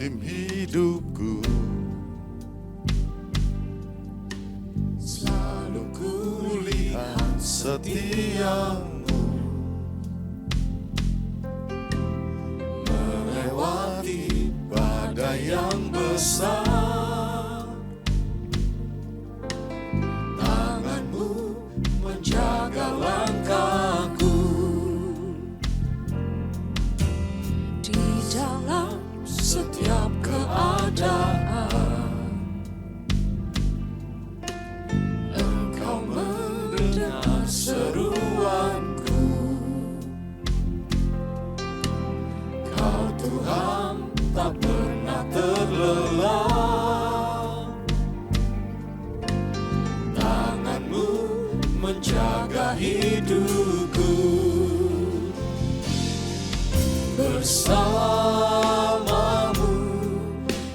musim hidupku. Selalu kulihat setiamu melewati badai yang besar. Tanganmu menjaga langkahku di dalam setiap keadaan. Engkau mendengar seruanku. Kau Tuhan tak pernah terlelah. Tanganmu menjaga hidupku. Bersamamu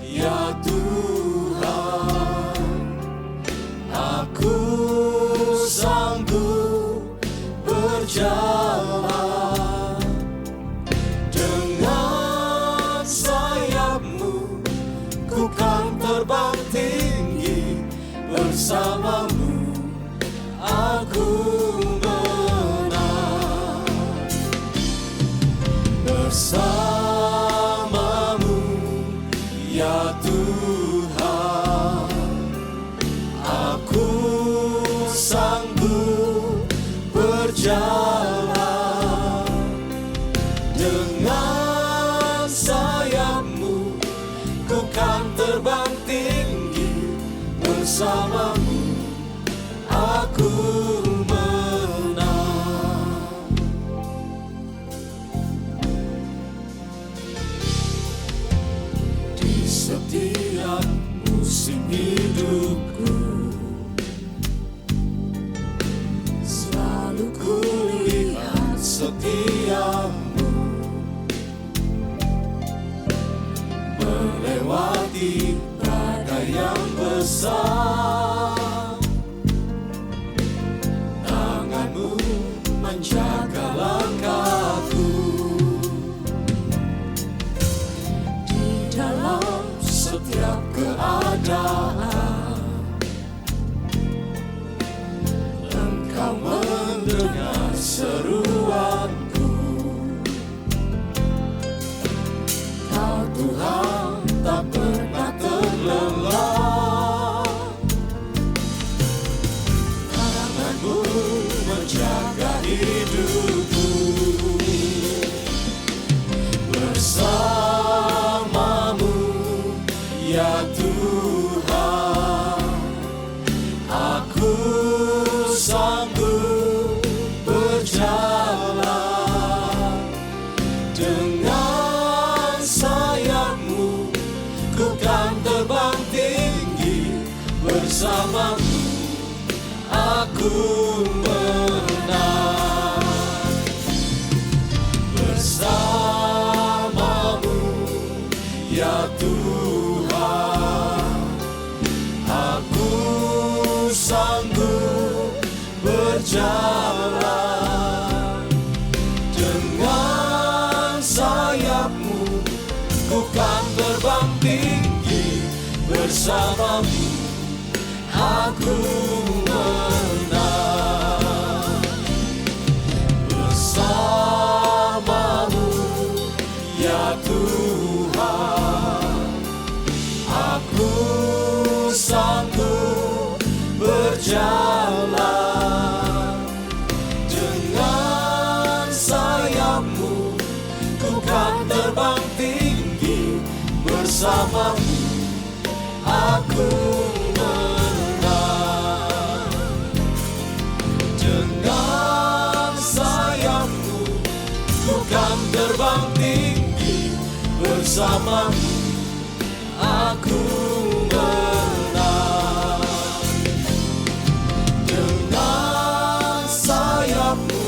ya Tuhan, aku sanggup berjalan. Dengan sayapmu ku kan terbang tinggi. Bersamamu aku menang. Bersamamu ya Tuhan, aku sanggup berjalan. Dengan sayapmu ku kan terbang tinggi. Bersamamu aku menang. Di setiap musim hidupku, selalu kulihat setiamu melewati badai yang besar. Tanganmu menjaga langkahku Di dalam setiap keadaan. Engkau mendengar seruanku. Kau Tuhan tak pernah terlelah. Tanganmu menjaga hidupku. Bersamamu ya Tuhan, aku sanggup berjalan. Dengan sayapmu ku kan terbang tinggi. Bersamamu aku menang. Bersamamu ya Tuhan, aku sanggup berjalan. Dengan sayapmu ku kan terbang tinggi. Bersamamu aku menang. Bersamamu ya Tuhan, aku sanggup berjalan. Dengan sayapmu ku kan terbang tinggi. Bersamamu aku menang. Dengan sayapmu ku kan terbang tinggi. Bersamamu aku menang. Dengan sayapmu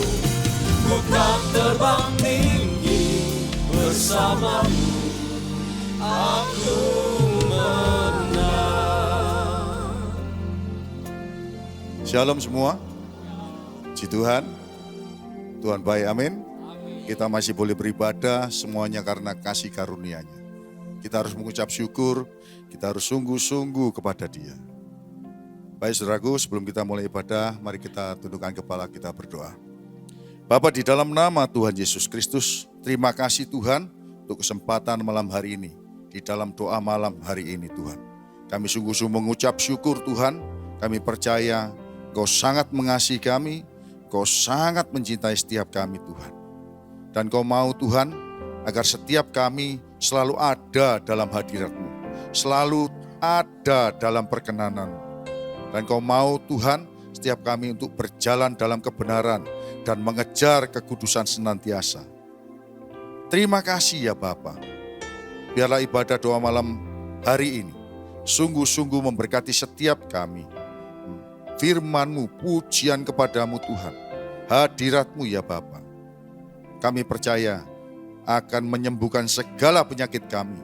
ku kan terbang tinggi. Bersamamu aku menang. Shalom semua. Puji Tuhan. Tuhan baik, amin. Kita masih boleh beribadah semuanya karena kasih karunia-Nya. Kita harus mengucap syukur, kita harus sungguh-sungguh kepada Dia. Baik saudaraku, sebelum kita mulai ibadah, mari kita tundukkan kepala, kita berdoa. Bapa, di dalam nama Tuhan Yesus Kristus, terima kasih Tuhan untuk kesempatan malam hari ini. Di dalam doa malam hari ini Tuhan, kami sungguh-sungguh mengucap syukur Tuhan. Kami percaya Engkau sangat mengasihi kami, Engkau sangat mencintai setiap kami Tuhan. Dan Engkau mau Tuhan agar setiap kami selalu ada dalam hadirat-Mu, selalu ada dalam perkenanan-Mu. Dan Kau mau Tuhan setiap kami untuk berjalan dalam kebenaran dan mengejar kekudusan senantiasa. Terima kasih ya Bapa. Biarlah ibadah doa malam hari ini sungguh-sungguh memberkati setiap kami. Firman-Mu, pujian kepadamu Tuhan, hadirat-Mu ya Bapa. Kami percaya akan menyembuhkan segala penyakit kami,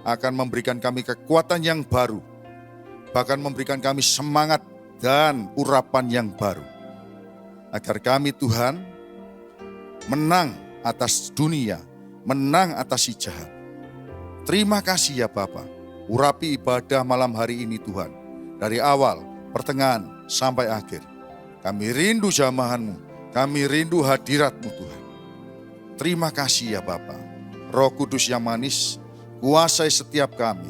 akan memberikan kami kekuatan yang baru, bahkan memberikan kami semangat dan urapan yang baru. Agar kami Tuhan menang atas dunia, menang atas si jahat. Terima kasih ya Bapa. Urapi ibadah malam hari ini Tuhan. Dari awal, pertengahan, sampai akhir. Kami rindu jamahan-Mu, kami rindu hadirat-Mu Tuhan. Terima kasih ya Bapa. Roh Kudus yang manis, kuasai setiap kami.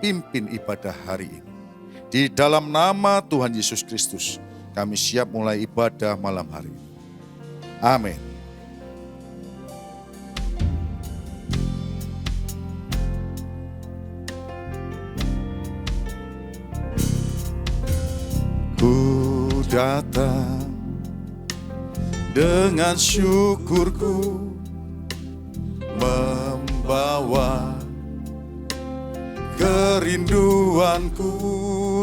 Pimpin ibadah hari ini. Di dalam nama Tuhan Yesus Kristus, kami siap mulai ibadah malam hari ini. Amin. Ku datang dengan syukurku, membawa kerinduanku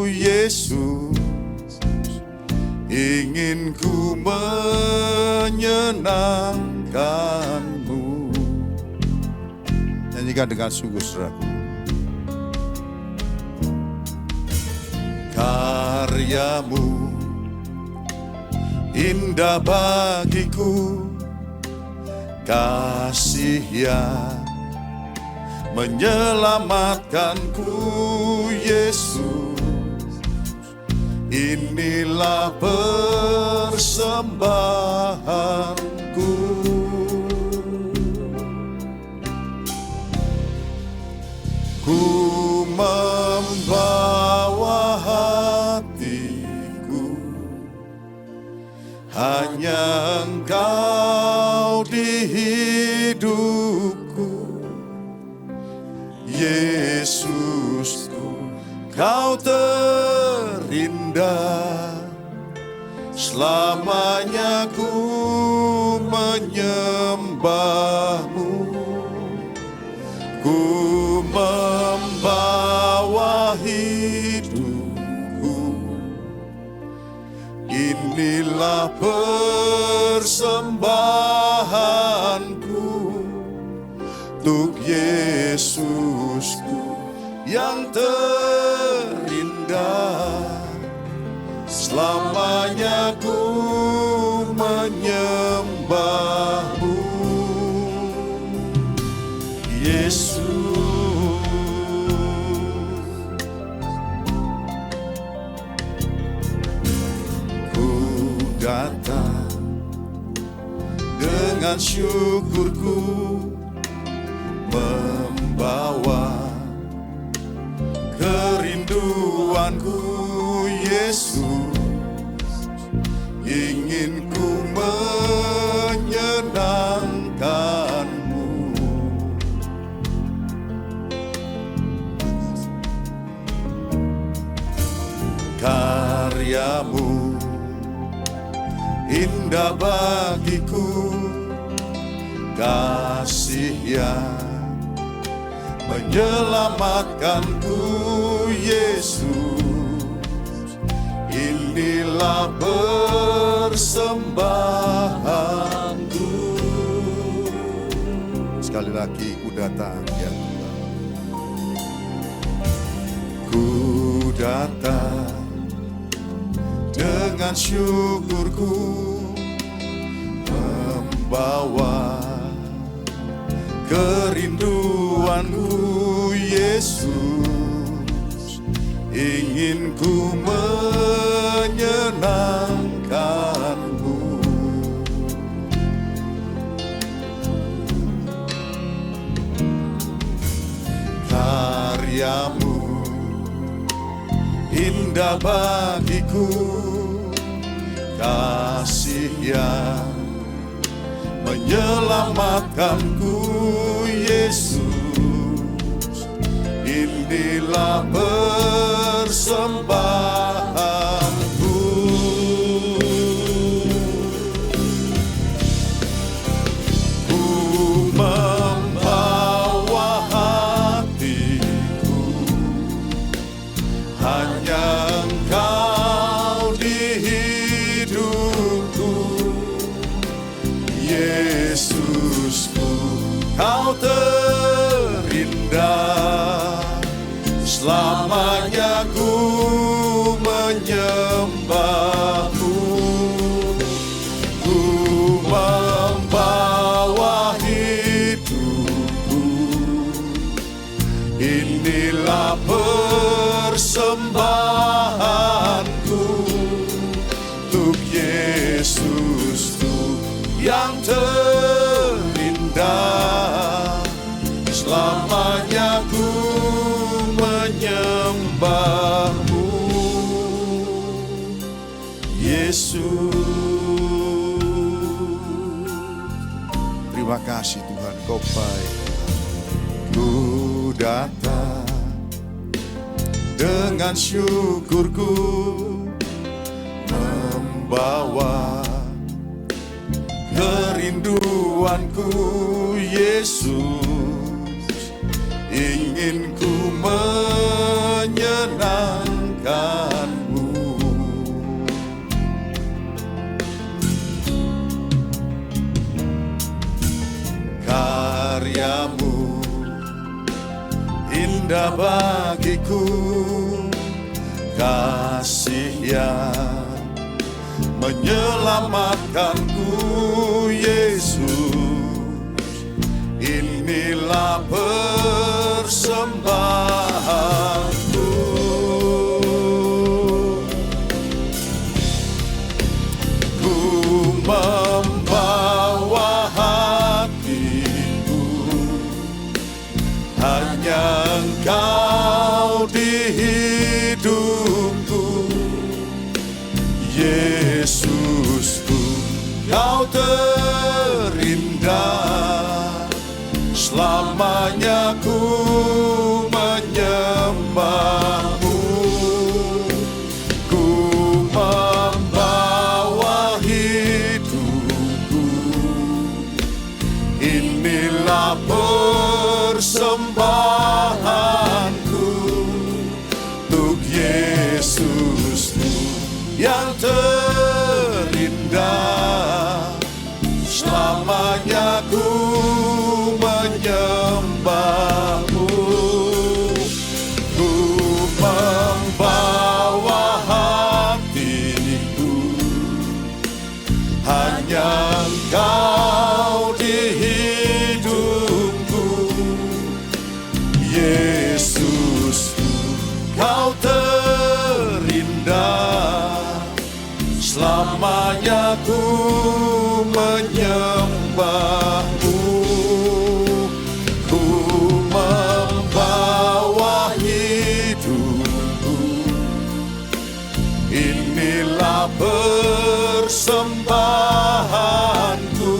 Yesus, ingin ku menyenangkan-Mu. Nyanyikan dengan sungguh saudaraku. Karya-Mu indah bagiku, kasih yang menyelamatkanku Yesus, inilah persembahanku. Ku membawa hatiku, hanya Engkau di hidupku. Yesusku, Kau terindah, selamanya ku menyembah-Mu. Ku membawa hidupku, inilah persembahanku untuk Yesusku yang terindah, selamanya ku menyembah-Mu. Yesus, ku datang dengan syukurku, membawa kerinduanku Yesus, ingin ku menyenangkan-Mu. Karya-Mu indah bagiku, kasih yang menyelamatkanku Yesus, inilah persembahanku. Sekali lagi ku datang ya Tuhan, ku datang dengan syukurku, membawa kerinduanku Yesus, ingin ku menyenangkan-Mu. Karya-Mu indah bagiku, kasih yang menyelamatkanku. Yesus, inilah persembahanku. Ku membawa hatiku, hanya Engkau di hidupku. Yesusku, Kau terindah, selamanya ku menyembah-Mu. Ku membawa hidupku, inilah persembahanku untuk Yesus, tuh yang terindah, selamanya ku menyembah-Mu. Yesus, terima kasih Tuhan, Kau baik. Ku datang dengan syukurku, membawa kerinduanku. Yesus, ingin ku menyenangkan-Mu. Karya-Mu indah bagiku, kasih yang menyelamatkanku. Yesus, inilah persembahanku. Ku membawa hatiku, hanya Engkau di hidupku. Yesusku, Kau terindah, selamanya ku menyembah-Mu. Ku membawa hidupku, inilah persembahanku untuk Yesus, yang terindah, selamanya ku menyembah-Mu. Ku membawa hatiku, hanya Engkau di hidupku. Yesus, Kau terindah, selamanya ku menyembah-Mu. Ku membawa hidupku, inilah persembahanku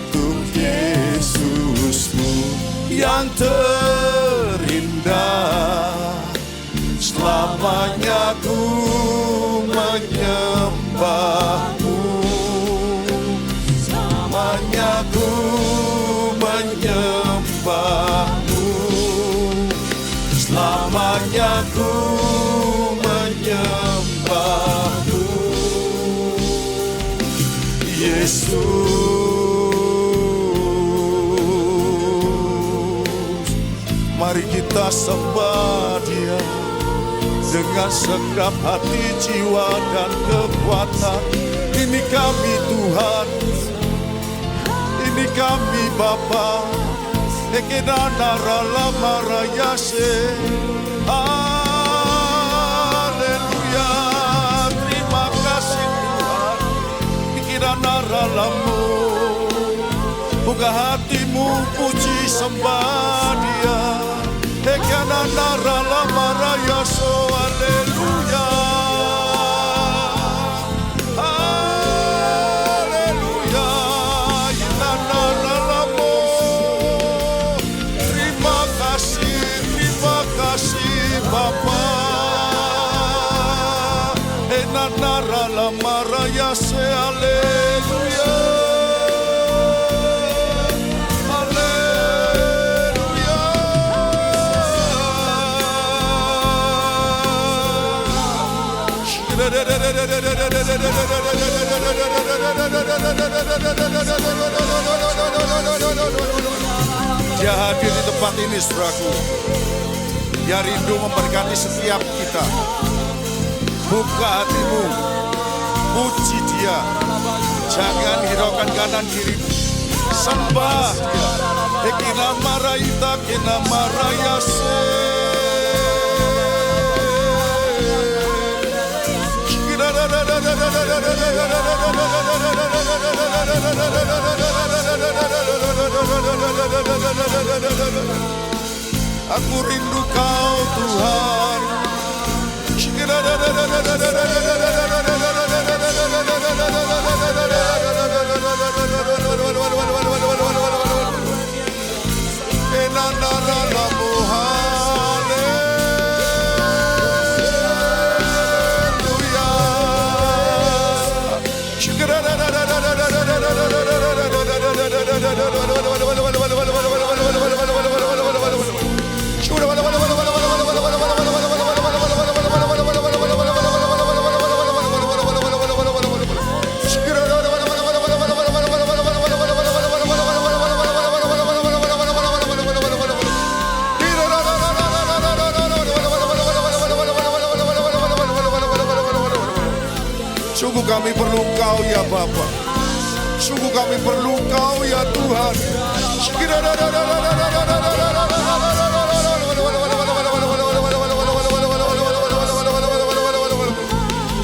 untuk Yesus-Mu yang terindah, selamanya ku menyembah-Mu. Selamanya ku menyembah-Mu. Selamanya ku menyembah-Mu. Yesus, mari kita sembah Dia dengan segenap hati, jiwa, dan kekuatan. Ini kami Tuhan, ini kami Bapa, Ekenana ralama rayase. Haleluya, terima kasih Tuhan. Pikiran ralamu, buka hatimu, puji sembah Dia. Ekenana ralama rayaso, haleluya. Bapa, enanara la maraya se aleluya, aleluya. Dia hadir di tempat ini, saudaraku. Dia rindu memberkati setiap kita. Buka hatimu, puji Dia. Jangan hiraukan kanan kiri. Sembah Dia. Ekina maraita, kina marayase. Aku rindu Kau Tuhan. Sungguh kami perlu Kau ya Bapa. Sungguh kami perlu Kau ya Tuhan.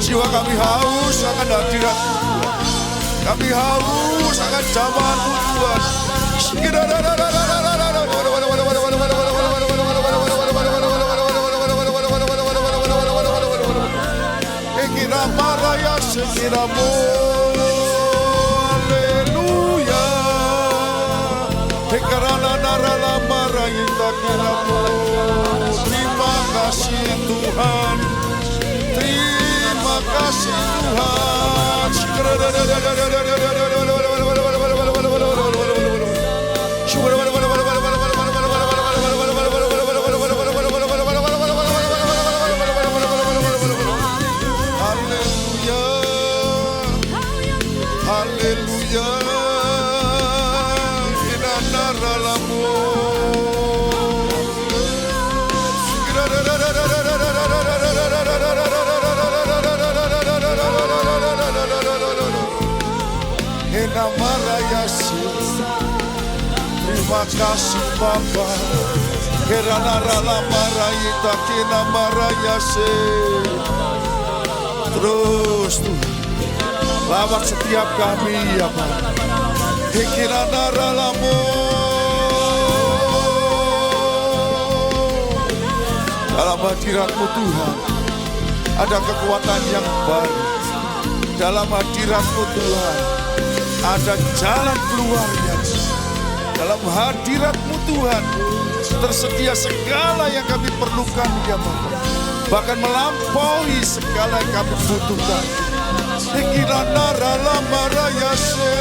Jiwa kami haus akan hadirat Tuhan. Kami haus akan zaman-Mu Tuhan. Kira maraya sekiramu, haleluya. Karena narala marayita kiramu. Terima kasih Tuhan, terima kasih Tuhan. Haleluya, inanaralamu. Enamarayasi, terima kasih Bapa. Keranaralamarayita kinamarayasi. Terus Tuhan, lawat setiap kami ya Pak. Pikiran aralamu. Dalam hadirat-Mu Tuhan, ada kekuatan yang baru. Dalam hadirat-Mu Tuhan, ada jalan keluarnya. Dalam hadirat-Mu Tuhan, tersedia segala yang kami perlukan ya Bapak. Bahkan melampaui segala yang kami butuhkan. Ekirana ralama rayase.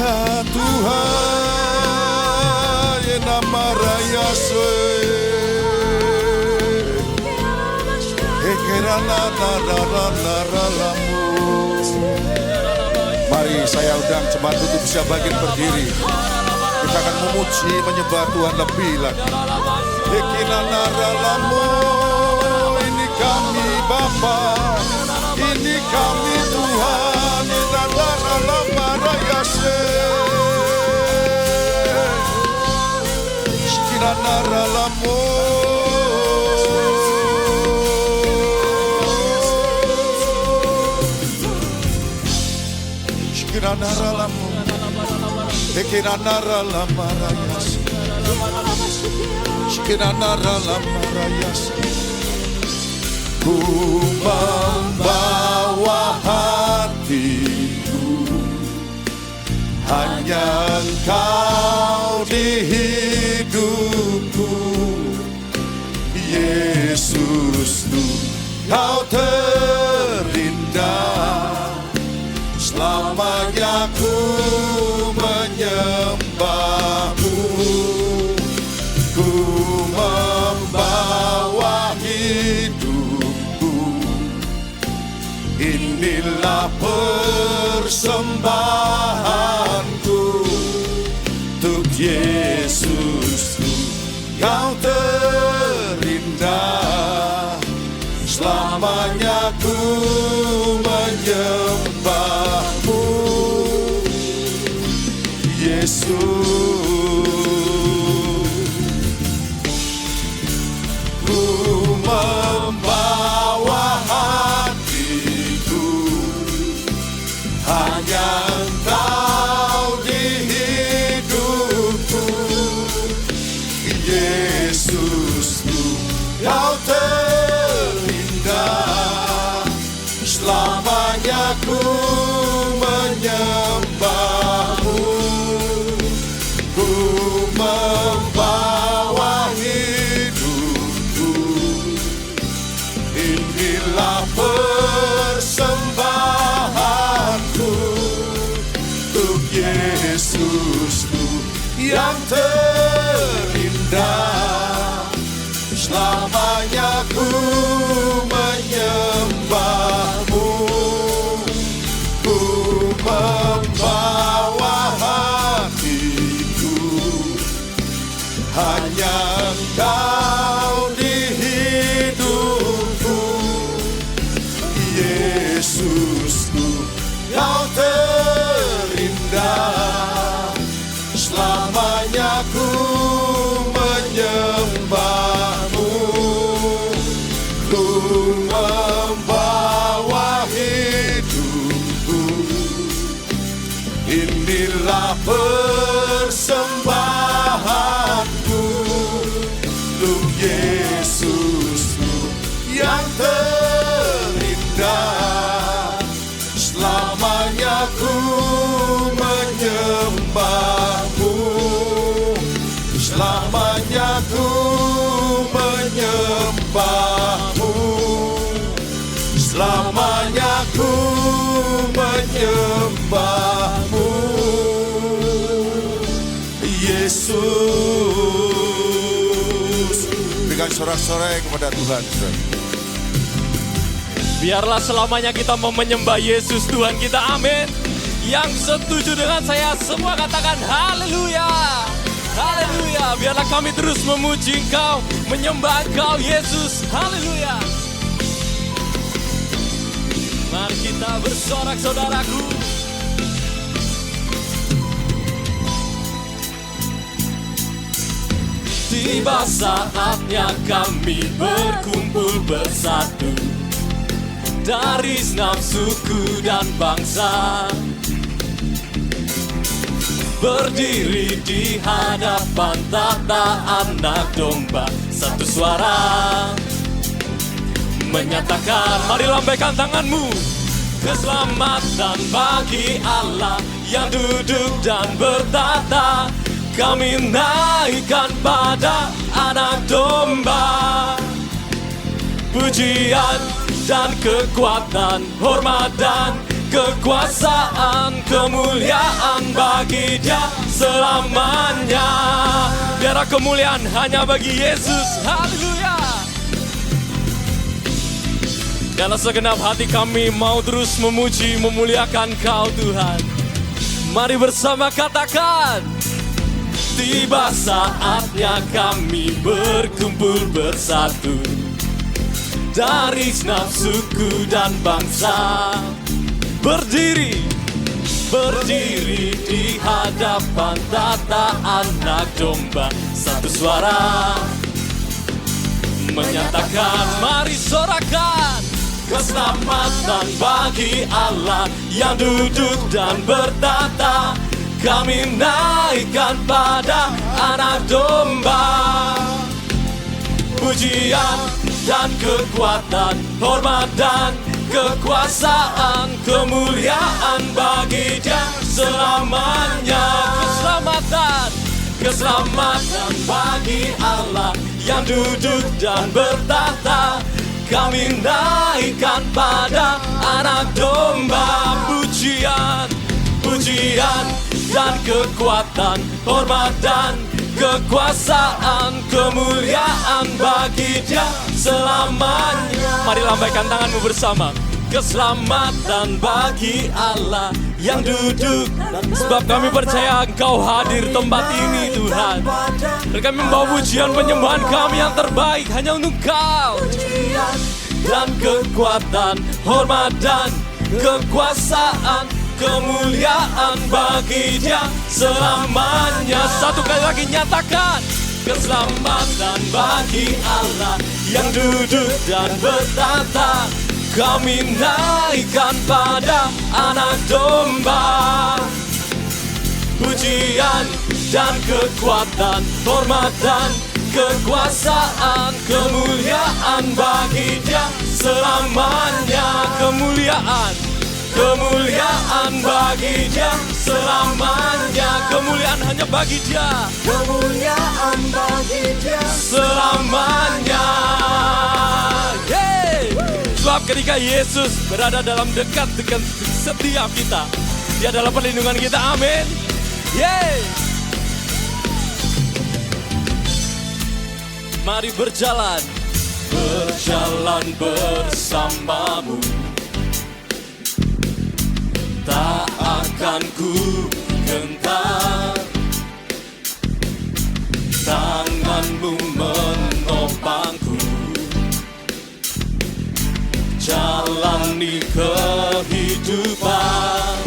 Ya Tuhan, ya nama rayase. Ekerana naralamu. Mari saya undang jemaat untuk bisa bangkit berdiri. Kita akan memuji, menyembah Tuhan lebih lagi. Ekinanaralamu, ini kami Bapa, ini kami Tuhan, inanaralamarayase. Ekinanaralamu. Ekinanaralamu. Ekinanaralamarayas. Ekinanaralamarayas. Ku membawa hatiku, hanya Engkau di hidupku. Yesus, Kau terindah. Selamanya ku menyembahmu, ku membawa hidupku. Inilah persembahanku untuk Yesus, Kau terindah. Selamanya ku menyembahmu, Yesus. Ku membawa hatiku, hanya Engkau di hidupku. Yesusku, Kau terindah. Selamanya ku menyembahmu, ku membawa hidupku. Inilah persembahanku untuk Yesusku yang terindah. Selamanya ku menyembahmu, ku membawa hatiku. Hanya Engkau di hidupku. Yesusku, Kau terindah. Selamanya ku menyembahmu, ku membawa hidupku. Inilah persembahanku untuk Yesusku yang terindah. Selamanya ku menyembahmu, selamanya ku menyembahmu, selamanya ku menyembahmu, Yesus. Berikan sorak-sorai kepada Tuhan. Biarlah selamanya kita mau menyembah Yesus Tuhan kita, amin. Yang setuju dengan saya semua katakan haleluya. Haleluya. Biarlah kami terus memuji Engkau, menyembah Engkau Yesus. Haleluya. Mari kita bersorak saudaraku. Tiba saatnya kami berkumpul bersatu dari 6 suku dan bangsa, berdiri di hadapan tahta Anak Domba, satu suara menyatakan, mari lambaikan tanganmu. Keselamatan bagi Allah yang duduk dan bertata, kami naikkan pada Anak Domba. Pujian dan kekuatan, hormat dan kekuasaan, kemuliaan bagi Dia selamanya. Biarlah kemuliaan hanya bagi Yesus. Haleluya. Dalam segenap hati kami mau terus memuji, memuliakan Kau Tuhan. Mari bersama katakan, tiba saatnya kami berkumpul bersatu dari segenap suku dan bangsa. Berdiri di hadapan tata anak domba, satu suara menyatakan, mari sorakan keselamatan bagi Allah yang duduk dan bertata. Kami naikkan pada anak domba. Pujian dan kekuatan, hormat dan kekuasaan, kemuliaan bagi Dia selamanya. Keselamatan bagi Allah yang duduk dan bertata. Kami naikkan pada anak domba. Pujian dan kekuatan, hormat dan kekuasaan, kemuliaan bagi Dia selamanya. Mari lambaikan tanganmu bersama. Keselamatan bagi Allah yang duduk, sebab kami percaya Engkau hadir tempat ini Tuhan. Dan kami membawa pujian penyembahan kami yang terbaik hanya untuk Kau. Dan kekuatan, hormat dan kekuasaan, kemuliaan bagi Dia selamanya. Satu kali lagi nyatakan, keselamatan bagi Allah yang duduk dan bertata. Kami naikkan pada anak domba. Pujian dan kekuatan, hormat dan kekuasaan, kemuliaan bagi Dia selamanya. Kemuliaan bagi Dia selamanya. Kemuliaan hanya bagi Dia. Kemuliaan bagi Dia selamanya. Sebab ketika Yesus berada dalam dekat setiap kita, Dia adalah perlindungan kita. Amin. Mari berjalan bersamamu. Tak akan ku gentar, tanganmu menopangku. Jalani kehidupan,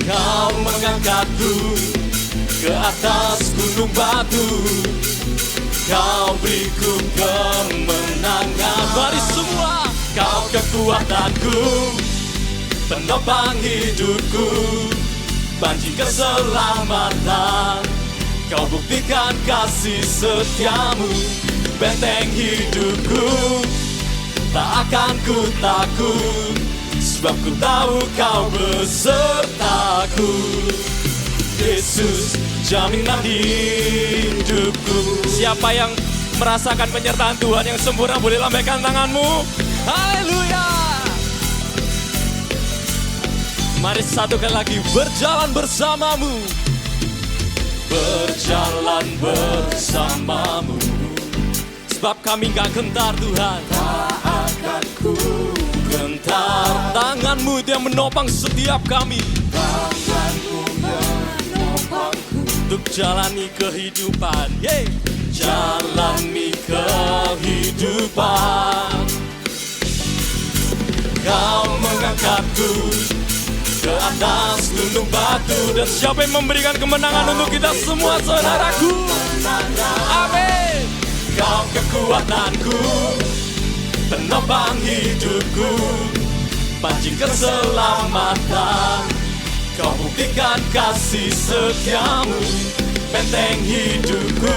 Kau mengangkatku ke atas gunung batu. Kau beriku kemenangan. Mari semua, Kau kekuatanku, penopang hidupku, banci keselamatan. Kau buktikan kasih setiamu, benteng hidupku. Tak akan ku takut, sebab ku tahu Kau besertaku. Yesus, jaminan hidupku. Siapa yang merasakan penyertaan Tuhan yang sempurna, boleh lambaikan tanganmu. Haleluya. Mari satu kali lagi, berjalan bersamamu. Berjalan bersamamu. Sebab kami gak gentar Tuhan. Tak akan ku gentar. Tanganmu yang menopang setiap kami. Tanganmu menopangku untuk jalani kehidupan. Jalani kehidupan. Kau mengangkatku ke atas gunung batu. Dan siapa yang memberikan kemenangan untuk kita semua, saudaraku? Amin. Kau kekuatanku, penopang hidupku, panci keselamatan. Kau buktikan kasih setiamu, benteng hidupku.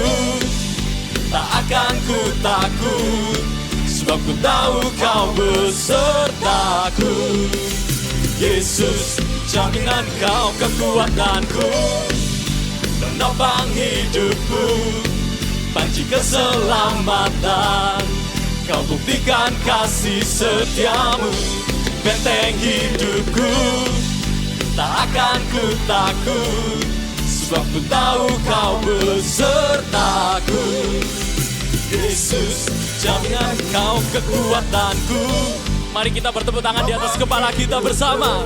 Tak akan ku takut, sebab ku tahu Kau besertaku. Yesus, jaminan Kau kekuatanku, penopang hidupku, panci keselamatan. Kau buktikan kasih setiamu, benteng hidupku. Tak akan ku takut, sebab ku tahu Kau besertaku. Yesus, jaminan Kau kekuatanku. Mari kita bertepuk tangan di atas kepala kita bersama.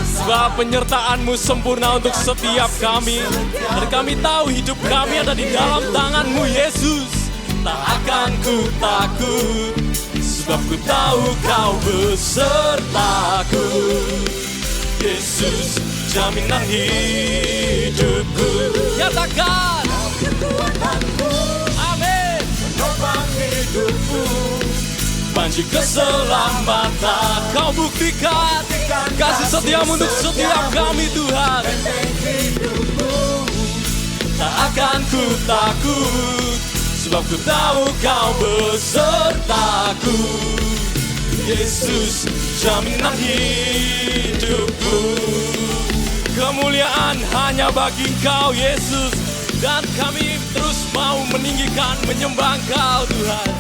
Sebab penyertaan-Mu sempurna untuk setiap kami, dan kami tahu hidup kami ada di dalam tangan-Mu Yesus. Tak akan ku takut, sebab ku tahu Kau besertaku. Yesus, jaminan hidupku. Nyatakan kekuatanku, amin. Menopang hidupku, banci keselamatan. Kau buktikan kasih setia-Mu untuk setiap kami Tuhan. Tak akan ku takut, sebab ku tahu Kau besertaku. Yesus, jaminan hidupku. Kemuliaan hanya bagi Kau Yesus, dan kami terus mau meninggikan, menyembah Kau Tuhan.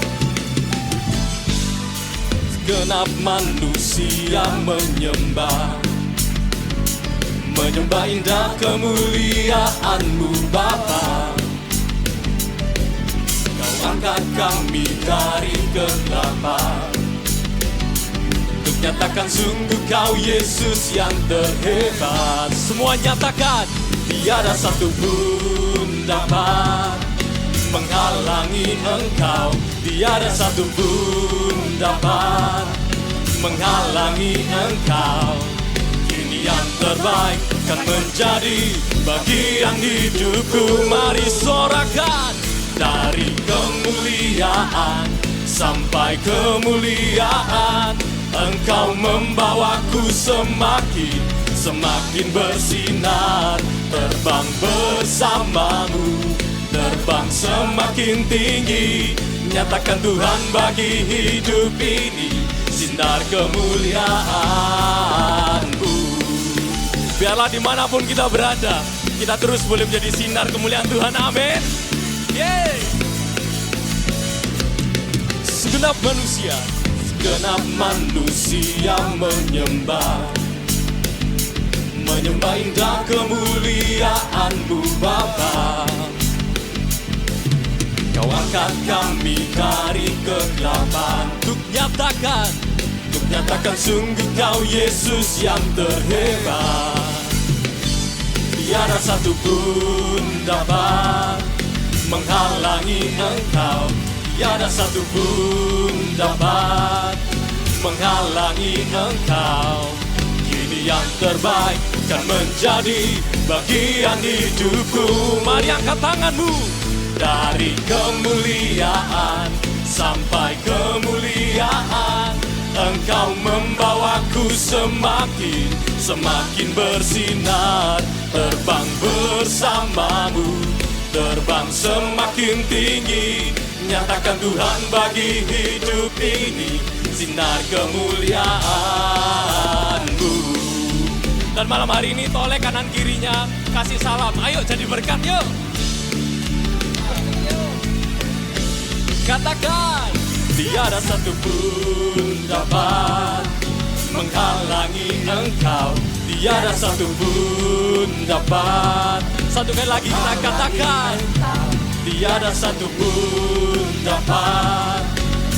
Genap manusia menyembah indah kemuliaan-Mu Bapa. Kau angkat kami dari kegelapan, untuk nyatakan sungguh Kau Yesus yang terhebat. Semua nyatakan, tiada satu pun dapat menghalangi Engkau. Tiada satu pun dapat menghalangi Engkau. Kini yang terbaik kan menjadi bagian hidupku. Mari sorakan, dari kemuliaan sampai kemuliaan, Engkau membawaku semakin bersinar. Terbang bersama-Mu, terbang semakin tinggi. Nyatakan Tuhan bagi hidup ini sinar kemuliaan-Mu. Biarlah dimanapun kita berada, kita terus boleh menjadi sinar kemuliaan Tuhan. Amin. Yeay. Segenap manusia menyembah indah kemuliaan-Mu Bapa. Kau angkat kami dari kegelapan, untuk nyatakan sungguh Kau Yesus yang terhebat. Tiada satu pun dapat menghalangi Engkau. Tiada satu pun dapat menghalangi Engkau. Kini yang terbaik kan menjadi bagian hidupku. Mari angkat tanganmu. Dari kemuliaan sampai kemuliaan, Engkau membawaku semakin bersinar. Terbang bersama-Mu, terbang semakin tinggi. Nyatakan Tuhan bagi hidup ini sinar kemuliaan-Mu. Dan malam hari ini toleh kanan kirinya kasih salam. Ayo jadi berkat yuk. Katakan, tiada satu pun dapat menghalangi Engkau. Tiada satu pun dapat. Satu kali lagi kita katakan, tiada satu pun dapat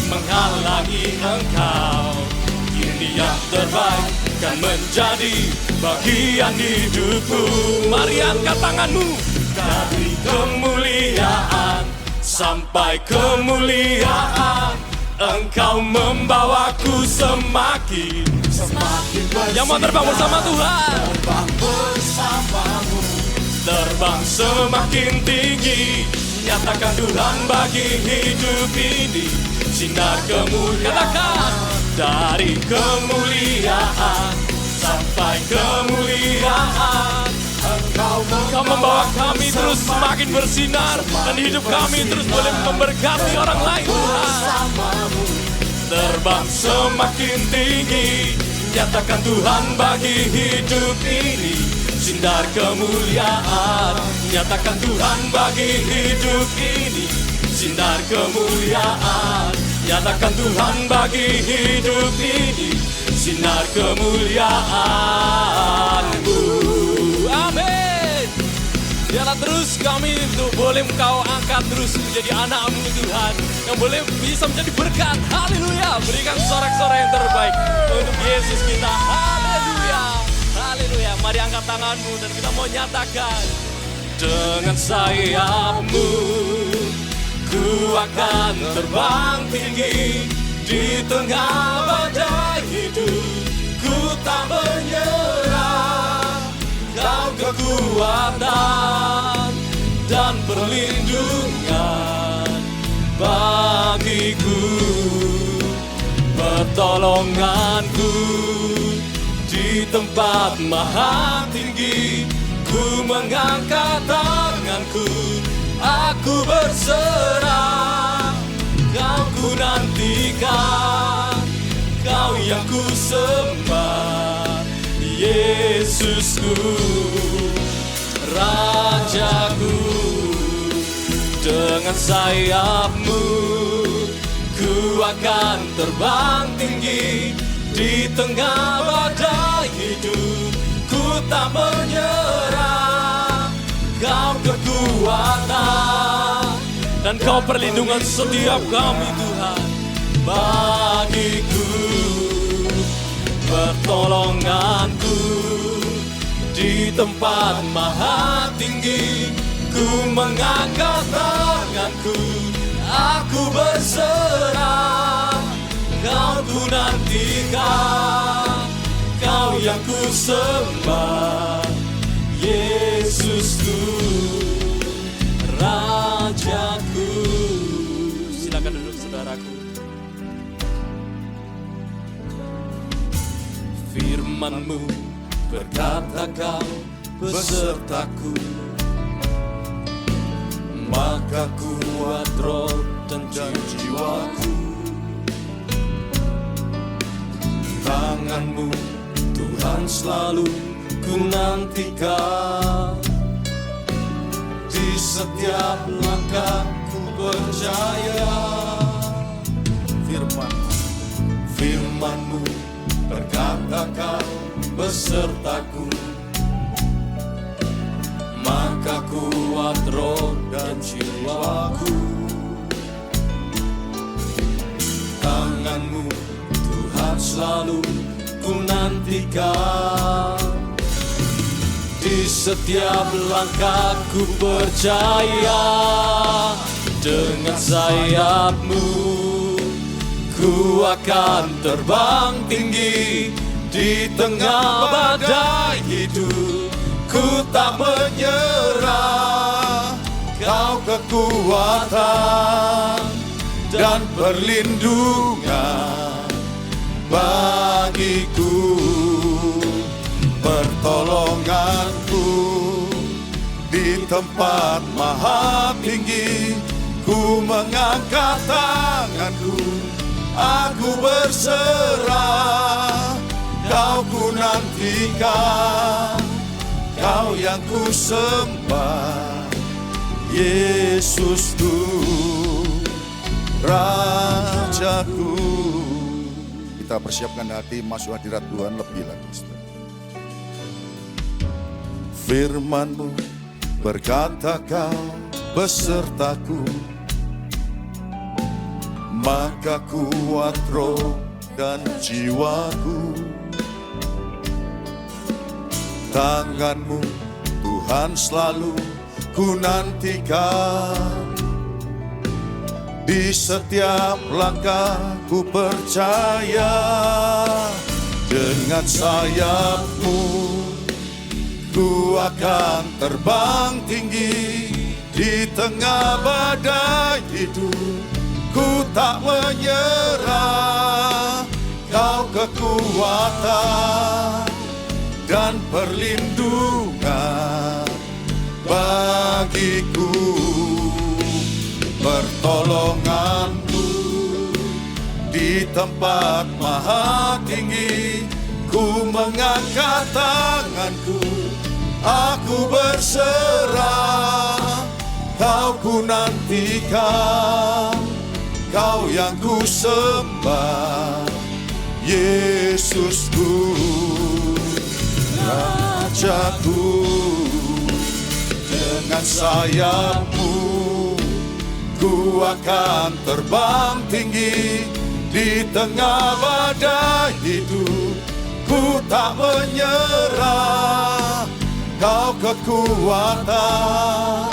menghalangi Engkau. Kini yang terbaik kan menjadi bagian hidupku. Mari angkat tanganmu. Dari kemuliaan sampai kemuliaan, Engkau membawaku semakin bersinar. Yang mau terbang bersama Tuhan, terbang bersama-Mu, terbang semakin tinggi. Nyatakan Tuhan bagi hidup ini sinar kemuliaan. Katakan, dari kemuliaan sampai kemuliaan, Engkau membawa kami terus semakin bersinar, dan hidup kami terus boleh memberkati orang lain. Terbang semakin tinggi. Nyatakan Tuhan bagi hidup ini sinar kemuliaan. Nyatakan Tuhan bagi hidup ini sinar kemuliaan. Nyatakan Tuhan bagi hidup ini sinar kemuliaan-Mu. Amin. Biarlah terus Yesus, kami untuk boleh Engkau angkat terus menjadi anak-Mu Tuhan, yang boleh bisa menjadi berkat. Haleluya. Berikan sorak-sorai yang terbaik untuk Yesus kita. Haleluya. Haleluya. Mari angkat tanganmu dan kita mau nyatakan, dengan sayap-Mu ku akan terbang tinggi di tengah badai hidup. Ku tak menyerah, Kau kekuatan dan perlindungan bagiku, pertolonganku di tempat maha tinggi. Ku mengangkat tanganku, aku berserah. Kau ku nantikan, Kau yang ku sembah, Yesusku, Rajaku. Dengan sayap-Mu ku akan terbang tinggi di tengah badai hidup. Ku tak menyerah, Kau kekuatan dan Kau perlindungan setiap kami Tuhan. Bagiku, pertolonganku di tempat maha tinggi. Ku mengangkat tanganku, aku berserah. Kau ku nantikan, Kau yang ku sembah, Yesusku, Rajaku. Silakan duduk saudaraku. Firman-Mu berkata Kau besertaku, maka kuat roh dan jiwaku. Tangan-Mu Tuhan selalu ku nantikan, di setiap langkahku percaya. Firman-Mu berkata Kau besertaku, maka kuat roh dan jiwaku. Tangan-Mu Tuhan selalu ku nantikan, di setiap langkahku percaya. Dengan sayap-Mu ku akan terbang tinggi di tengah badai hidup. Ku tak menyerah, Kau kekuatan dan perlindungan bagiku, pertolonganku di tempat maha tinggi. Ku mengangkat tanganku, aku berserah. Kau ku nantikan, Kau yang ku sembah, Yesusku, Rajaku. Kita persiapkan hati masuk hadirat Tuhan lebih lagi. Firman-Mu berkata Kau besertaku, maka kuat roh dan jiwaku. Tangan-Mu Tuhan selalu ku nantikan, di setiap langkahku percaya. Dengan sayap-Mu ku akan terbang tinggi di tengah badai hidup. Ku tak menyerah, Kau kekuatan dan perlindungan bagiku, pertolonganku di tempat maha tinggi. Ku mengangkat tanganku, aku berserah. Kau ku nantikan, Kau yang ku sembah, Yesusku, Rajaku. dengan sayapmu, ku akan terbang tinggi di tengah badai hidup. Ku tak menyerah, Kau kekuatan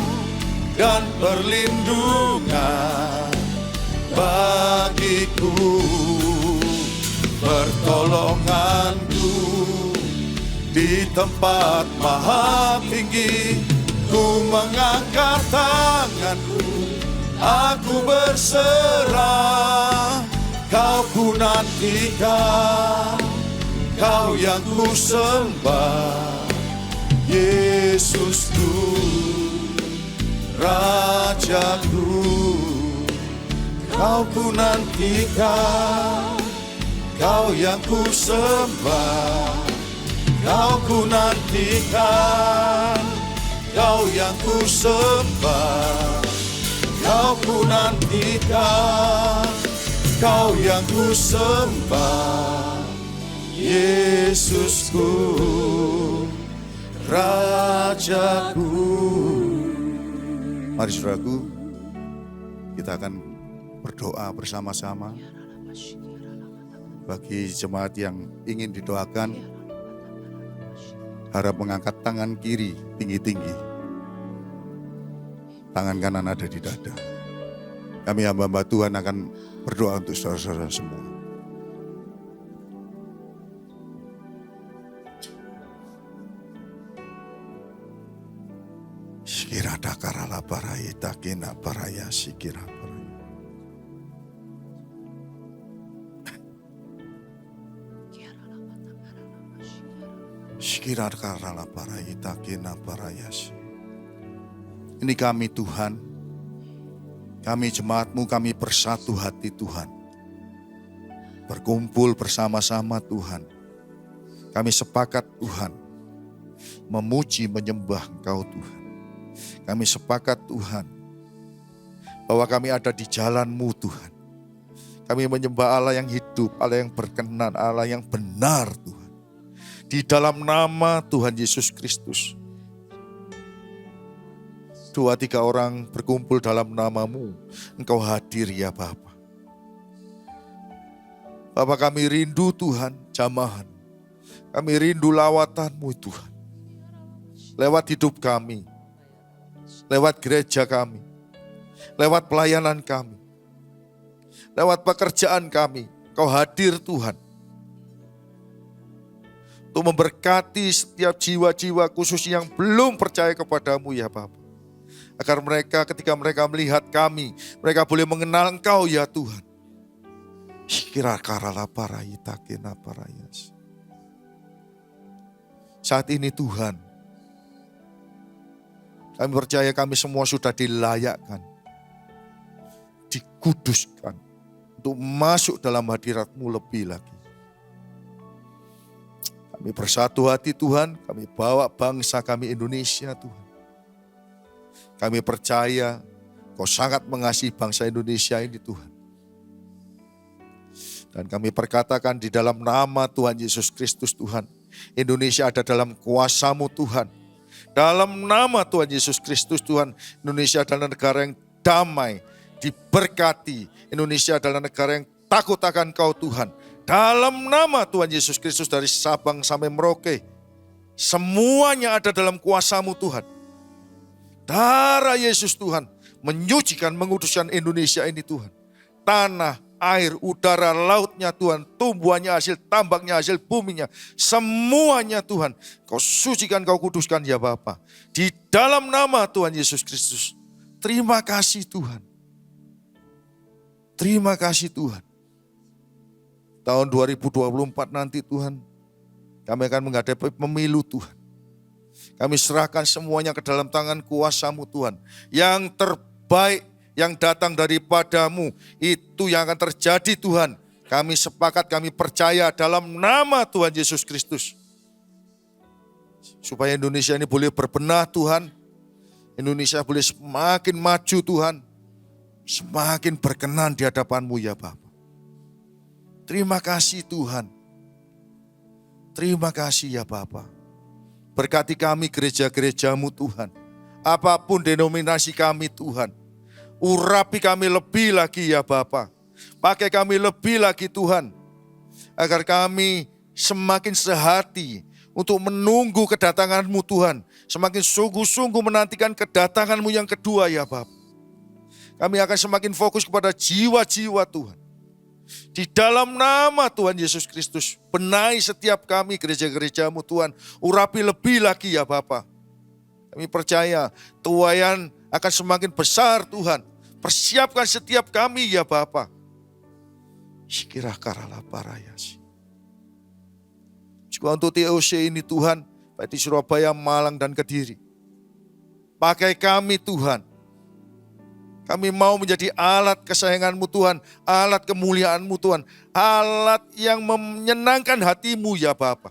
dan perlindungan bagiku, pertolonganku di tempat maha tinggi. Ku mengangkat tanganku, aku berserah. Kau ku nantikan, Kau yang ku sembah, Yesusku, Rajaku. Kau ku nantikan, Kau yang ku sembah. Kau ku nantikan, Kau yang ku sembah. Kau ku nantikan, Kau yang ku sembah, Yesusku, Rajaku. Mari saudaraku, kita akan berdoa bersama-sama. Bagi jemaat yang ingin didoakan, harap mengangkat tangan kiri tinggi-tinggi. Tangan kanan ada di dada. Kami hamba-hamba Tuhan akan berdoa untuk saudara-saudara semua. Sikirada karala paraya takina paraya sikira paraya. Sikirada karala paraya takina paraya. Ini kami Tuhan, kami jemaat-Mu, kami bersatu hati Tuhan. Berkumpul bersama-sama Tuhan. Kami sepakat Tuhan, memuji menyembah Engkau Tuhan. Kami sepakat Tuhan, bahwa kami ada di jalan-Mu Tuhan. Kami menyembah Allah yang hidup, Allah yang berkenan, Allah yang benar Tuhan. Di dalam nama Tuhan Yesus Kristus. 2-3 orang berkumpul dalam nama-Mu, Engkau hadir ya Bapa. Bapa, kami rindu Tuhan jamahan. Kami rindu lawatan-Mu Tuhan. Lewat hidup kami, lewat gereja kami, lewat pelayanan kami, lewat pekerjaan kami, Engkau hadir Tuhan. Untuk memberkati setiap jiwa-jiwa khususnya yang belum percaya kepada-Mu ya Bapa. Agar mereka ketika mereka melihat kami, mereka boleh mengenal Engkau ya Tuhan. Saat ini Tuhan, kami percaya kami semua sudah dilayakkan, dikuduskan untuk masuk dalam hadirat-Mu lebih lagi. Kami bersatu hati Tuhan, kami bawa bangsa kami Indonesia Tuhan. Kami percaya Kau sangat mengasihi bangsa Indonesia ini Tuhan. Dan kami perkatakan di dalam nama Tuhan Yesus Kristus Tuhan, Indonesia ada dalam kuasa-Mu Tuhan. Dalam nama Tuhan Yesus Kristus Tuhan, Indonesia adalah negara yang damai, diberkati. Indonesia adalah negara yang takut akan Kau Tuhan. Dalam nama Tuhan Yesus Kristus, dari Sabang sampai Merauke, semuanya ada dalam kuasa-Mu Tuhan. Darah Yesus Tuhan menyucikan, menguduskan Indonesia ini Tuhan. Tanah, air, udara, lautnya Tuhan, tumbuhannya, hasil tambaknya, hasil buminya, semuanya Tuhan. Kau sucikan, Kau kuduskan ya Bapa. Di dalam nama Tuhan Yesus Kristus. Terima kasih Tuhan. Terima kasih Tuhan. Tahun 2024 nanti Tuhan, kami akan menghadapi pemilu Tuhan. Kami serahkan semuanya ke dalam tangan kuasa-Mu Tuhan. Yang terbaik yang datang daripada-Mu, itu yang akan terjadi Tuhan. Kami sepakat, kami percaya dalam nama Tuhan Yesus Kristus. Supaya Indonesia ini boleh berbenah Tuhan. Indonesia boleh semakin maju Tuhan. Semakin berkenan di hadapan-Mu ya Bapa. Terima kasih Tuhan. Terima kasih ya Bapa. Berkati kami gereja-gereja-Mu Tuhan. apapun denominasi kami Tuhan. Urapi kami lebih lagi ya Bapa. Pakai kami lebih lagi Tuhan. Agar kami semakin sehati untuk menunggu kedatangan-Mu Tuhan. Semakin sungguh-sungguh menantikan kedatangan-Mu yang kedua ya Bapa. Kami akan semakin fokus kepada jiwa-jiwa Tuhan. Di dalam nama Tuhan Yesus Kristus, benahi setiap kami gereja-gereja-Mu Tuhan. Urapi lebih lagi ya Bapa. Kami percaya tuaian akan semakin besar Tuhan. Persiapkan setiap kami ya Bapa. Sikirah karalah parayasi. Juga untuk TOC ini Tuhan, baik di Surabaya, Malang, dan Kediri. Pakai kami Tuhan. Kami mau menjadi alat kesayangan-Mu Tuhan, alat kemuliaan-Mu Tuhan, alat yang menyenangkan hati-Mu ya Bapa.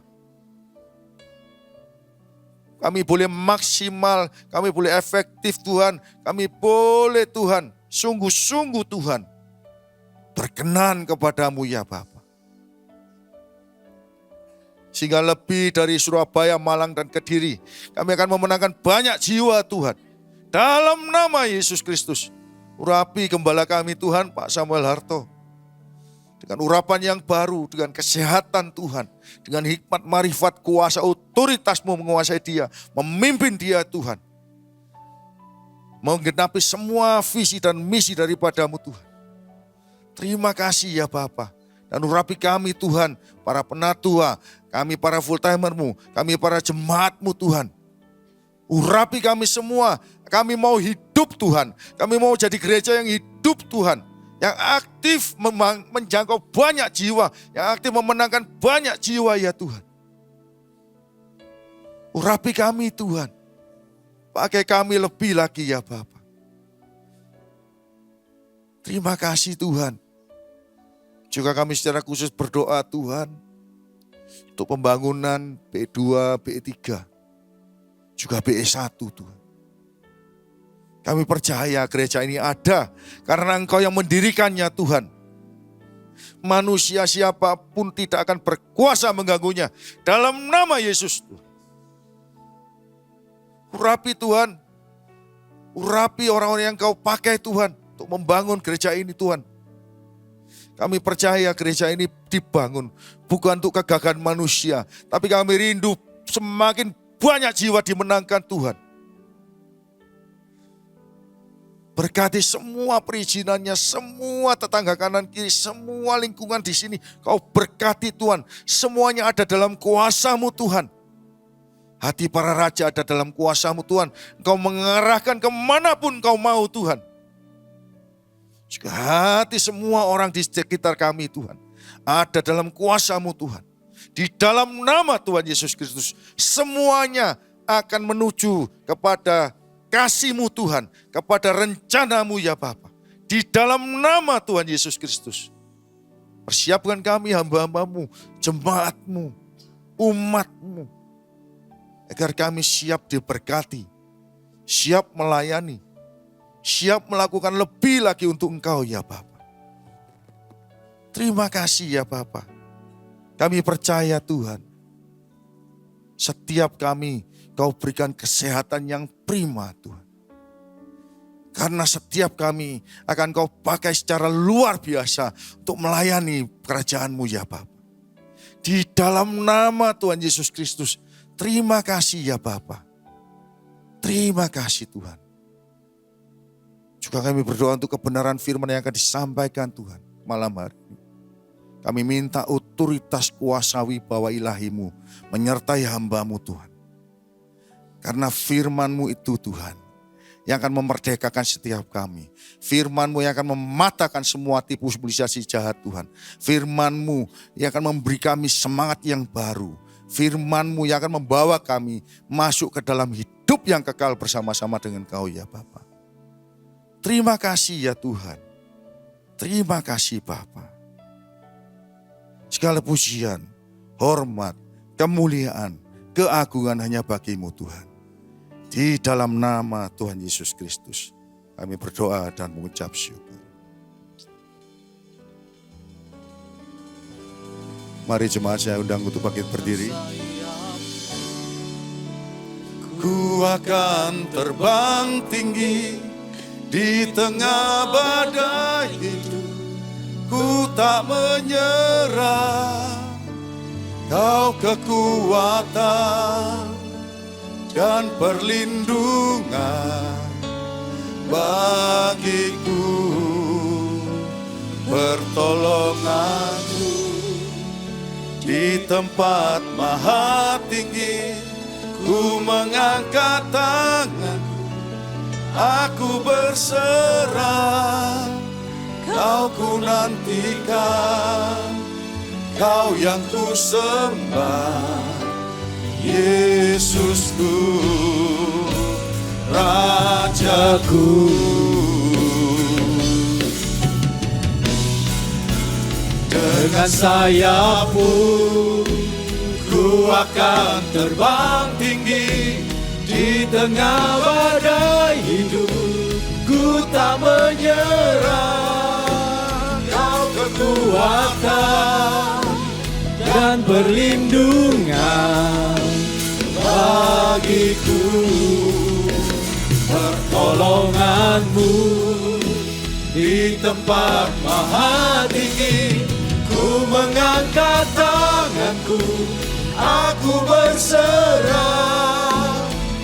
Kami boleh maksimal, kami boleh efektif Tuhan, kami boleh Tuhan, sungguh-sungguh Tuhan, berkenan kepada-Mu ya Bapa. Sehingga lebih dari Surabaya, Malang, dan Kediri, kami akan memenangkan banyak jiwa Tuhan. Dalam nama Yesus Kristus. Urapi gembala kami Tuhan, Pak Samuel Harto. Dengan urapan yang baru, dengan kesehatan Tuhan. Dengan hikmat, marifat, kuasa, otoritas-Mu menguasai dia. Memimpin dia Tuhan. Menggenapi semua visi dan misi daripada-Mu Tuhan. Terima kasih ya Bapa. Dan urapi kami Tuhan, para penatua, kami para full timer-Mu, kami para jemaat-Mu Tuhan. Urapi kami semua, kami mau hidup Tuhan. Kami mau jadi gereja yang hidup Tuhan. Yang aktif menjangkau banyak jiwa. Yang aktif memenangkan banyak jiwa ya Tuhan. Urapi kami Tuhan. Pakai kami lebih lagi ya Bapa. Terima kasih Tuhan. Juga kami secara khusus berdoa Tuhan. Untuk pembangunan B2, B3. Juga BE1 Tuhan. Kami percaya gereja ini ada karena Engkau yang mendirikannya Tuhan. Manusia siapapun tidak akan berkuasa mengganggunya. Dalam nama Yesus Tuhan. Urapi Tuhan. Urapi orang-orang yang Kau pakai Tuhan. Untuk membangun gereja ini Tuhan. Kami percaya gereja ini dibangun. Bukan untuk kegagahan manusia. Tapi kami rindu semakin banyak jiwa dimenangkan Tuhan. Berkati semua perizinannya, semua tetangga kanan kiri, semua lingkungan di sini. Kau berkati Tuhan. Semuanya ada dalam kuasa-Mu Tuhan. Hati para raja ada dalam kuasa-Mu Tuhan. Engkau mengarahkan kemanapun Kau mau Tuhan. Juga hati semua orang di sekitar kami Tuhan. Ada dalam kuasa-Mu Tuhan. Di dalam nama Tuhan Yesus Kristus, semuanya akan menuju kepada kasih-Mu Tuhan, kepada rencana-Mu ya Bapa. Di dalam nama Tuhan Yesus Kristus, persiapkan kami hamba-hamba-Mu, jemaat-Mu, umat-Mu, agar kami siap diberkati, siap melayani, siap melakukan lebih lagi untuk Engkau ya Bapa. Terima kasih ya Bapa. Kami percaya Tuhan, setiap kami Kau berikan kesehatan yang prima Tuhan. Karena setiap kami akan Kau pakai secara luar biasa untuk melayani kerajaan-Mu ya Bapa. Di dalam nama Tuhan Yesus Kristus, terima kasih ya Bapa. Terima kasih Tuhan. Juga kami berdoa untuk kebenaran firman yang akan disampaikan Tuhan malam hari ini. Kami minta otoritas kuasa wibawa ilahi-Mu menyertai hamba-Mu Tuhan. Karena firman-Mu itu Tuhan yang akan memerdekakan setiap kami. Firman-Mu yang akan mematahkan semua tipu mobilisasi jahat Tuhan. Firman-Mu yang akan memberi kami semangat yang baru. Firman-Mu yang akan membawa kami masuk ke dalam hidup yang kekal bersama-sama dengan Kau ya Bapa. Terima kasih ya Tuhan. Terima kasih Bapa. Segala pujian, hormat, kemuliaan, keagungan hanya bagi-Mu Tuhan. Di dalam nama Tuhan Yesus Kristus, kami berdoa dan mengucap syukur. Mari jemaat saya undang untuk bangkit berdiri. Ku akan terbang tinggi di tengah badai hidup. Ku tak menyerah, Kau kekuatan dan perlindungan bagiku, pertolonganku di tempat maha tinggi. Ku mengangkat tanganku, aku berserah. Kau ku nantikan, Kau yang ku sembah, Yesusku, Rajaku. Dengan sayapmu ku akan terbang tinggi di tengah badai hidup. Ku tak menyerah, Kau kekuatan dan perlindungan bagiku, pertolonganmu di tempat maha tinggi. Ku mengangkat tanganku, aku berserah.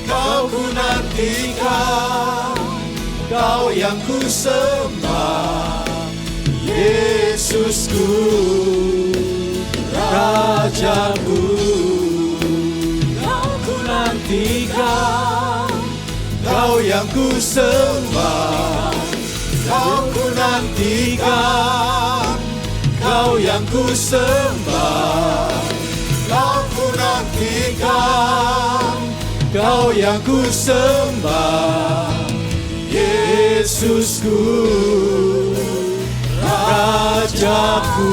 Kau ku nantikan, Kau yang ku sembah, Yesusku, Rajaku. Kau ku nantikan, Kau yang ku sembah. Kau ku nantikan, Kau yang ku sembah. Kau ku nantikan, Kau yang ku sembah, Yesusku, Rajaku.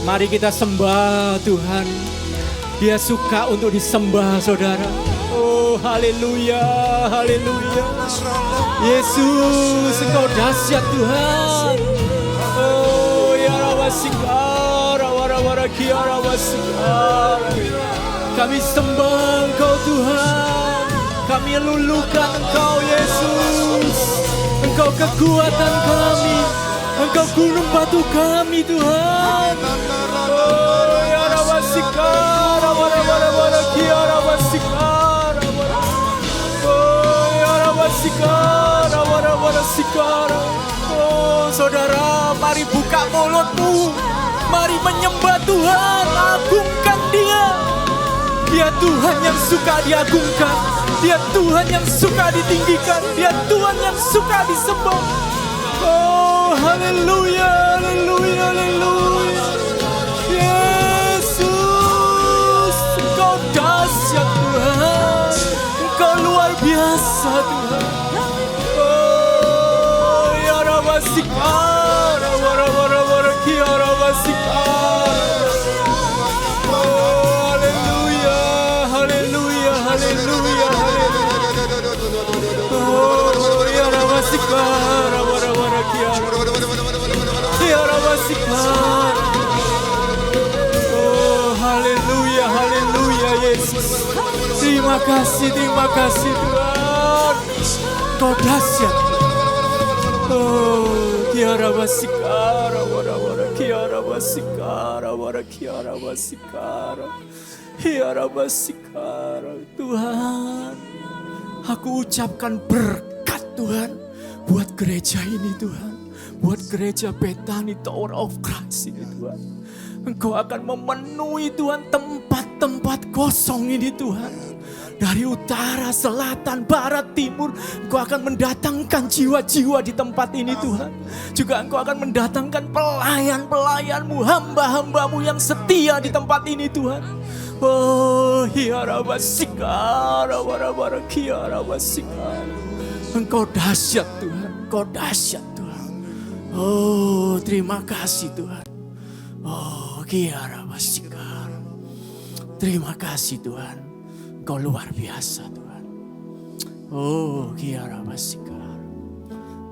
Mari kita sembah Tuhan. Dia suka untuk disembah, saudara. Oh, haleluya, haleluya. Yesus, Engkau dahsyat Tuhan. Oh, ya rawasikara, warawara kiara wasikara. Kami sembah Engkau Tuhan. Kami lulukan Engkau Yesus. Engkau kekuatan kami. Engkau gunung batu kami Tuhan. Oh, ya rawasikara, warawara kiara wasikara. Oh, ya rawasikara, warawara sikara. Oh, saudara, mari buka mulutmu. Mari menyembah Tuhan, agungkan Dia. Dia Tuhan yang suka diagungkan. Dia Tuhan yang suka ditinggikan. Dia Tuhan yang suka disembah. Oh, haleluya, haleluya, haleluya. Yesus, Engkau dahsyat Tuhan. Engkau luar biasa Tuhan. Oh, ya rawasikara, wara kiara wasikara. Oh, haleluya, haleluya, haleluya, haleluya. Oh, ya rawasikara, wara kiara. Ya rawasikara. Oh, haleluya, haleluya Yesus. Terima kasih Tuhan. Kau dahsyat. Oh, kiara wasikara, wara kiara wasikara, wara kiara wasikara. Kiara wasikara. Tuhan, aku ucapkan berkat Tuhan buat gereja ini Tuhan. Buat gereja Bethany Tower of Christ ini Tuhan. Engkau akan memenuhi Tuhan tempat-tempat kosong ini Tuhan. Dari utara, selatan, barat, timur, Engkau akan mendatangkan jiwa-jiwa di tempat ini Tuhan. Juga Engkau akan mendatangkan pelayan-pelayan-Mu, hamba-hamba-Mu yang setia di tempat ini Tuhan. Oh, hiara wasikara, wara kiara wasikara. Engkau dahsyat Tuhan, Engkau dahsyat Tuhan. Oh, terima kasih Tuhan. Oh, kiara wasikara. Terima kasih Tuhan. Engkau luar biasa Tuhan. Oh, kiara wasikara.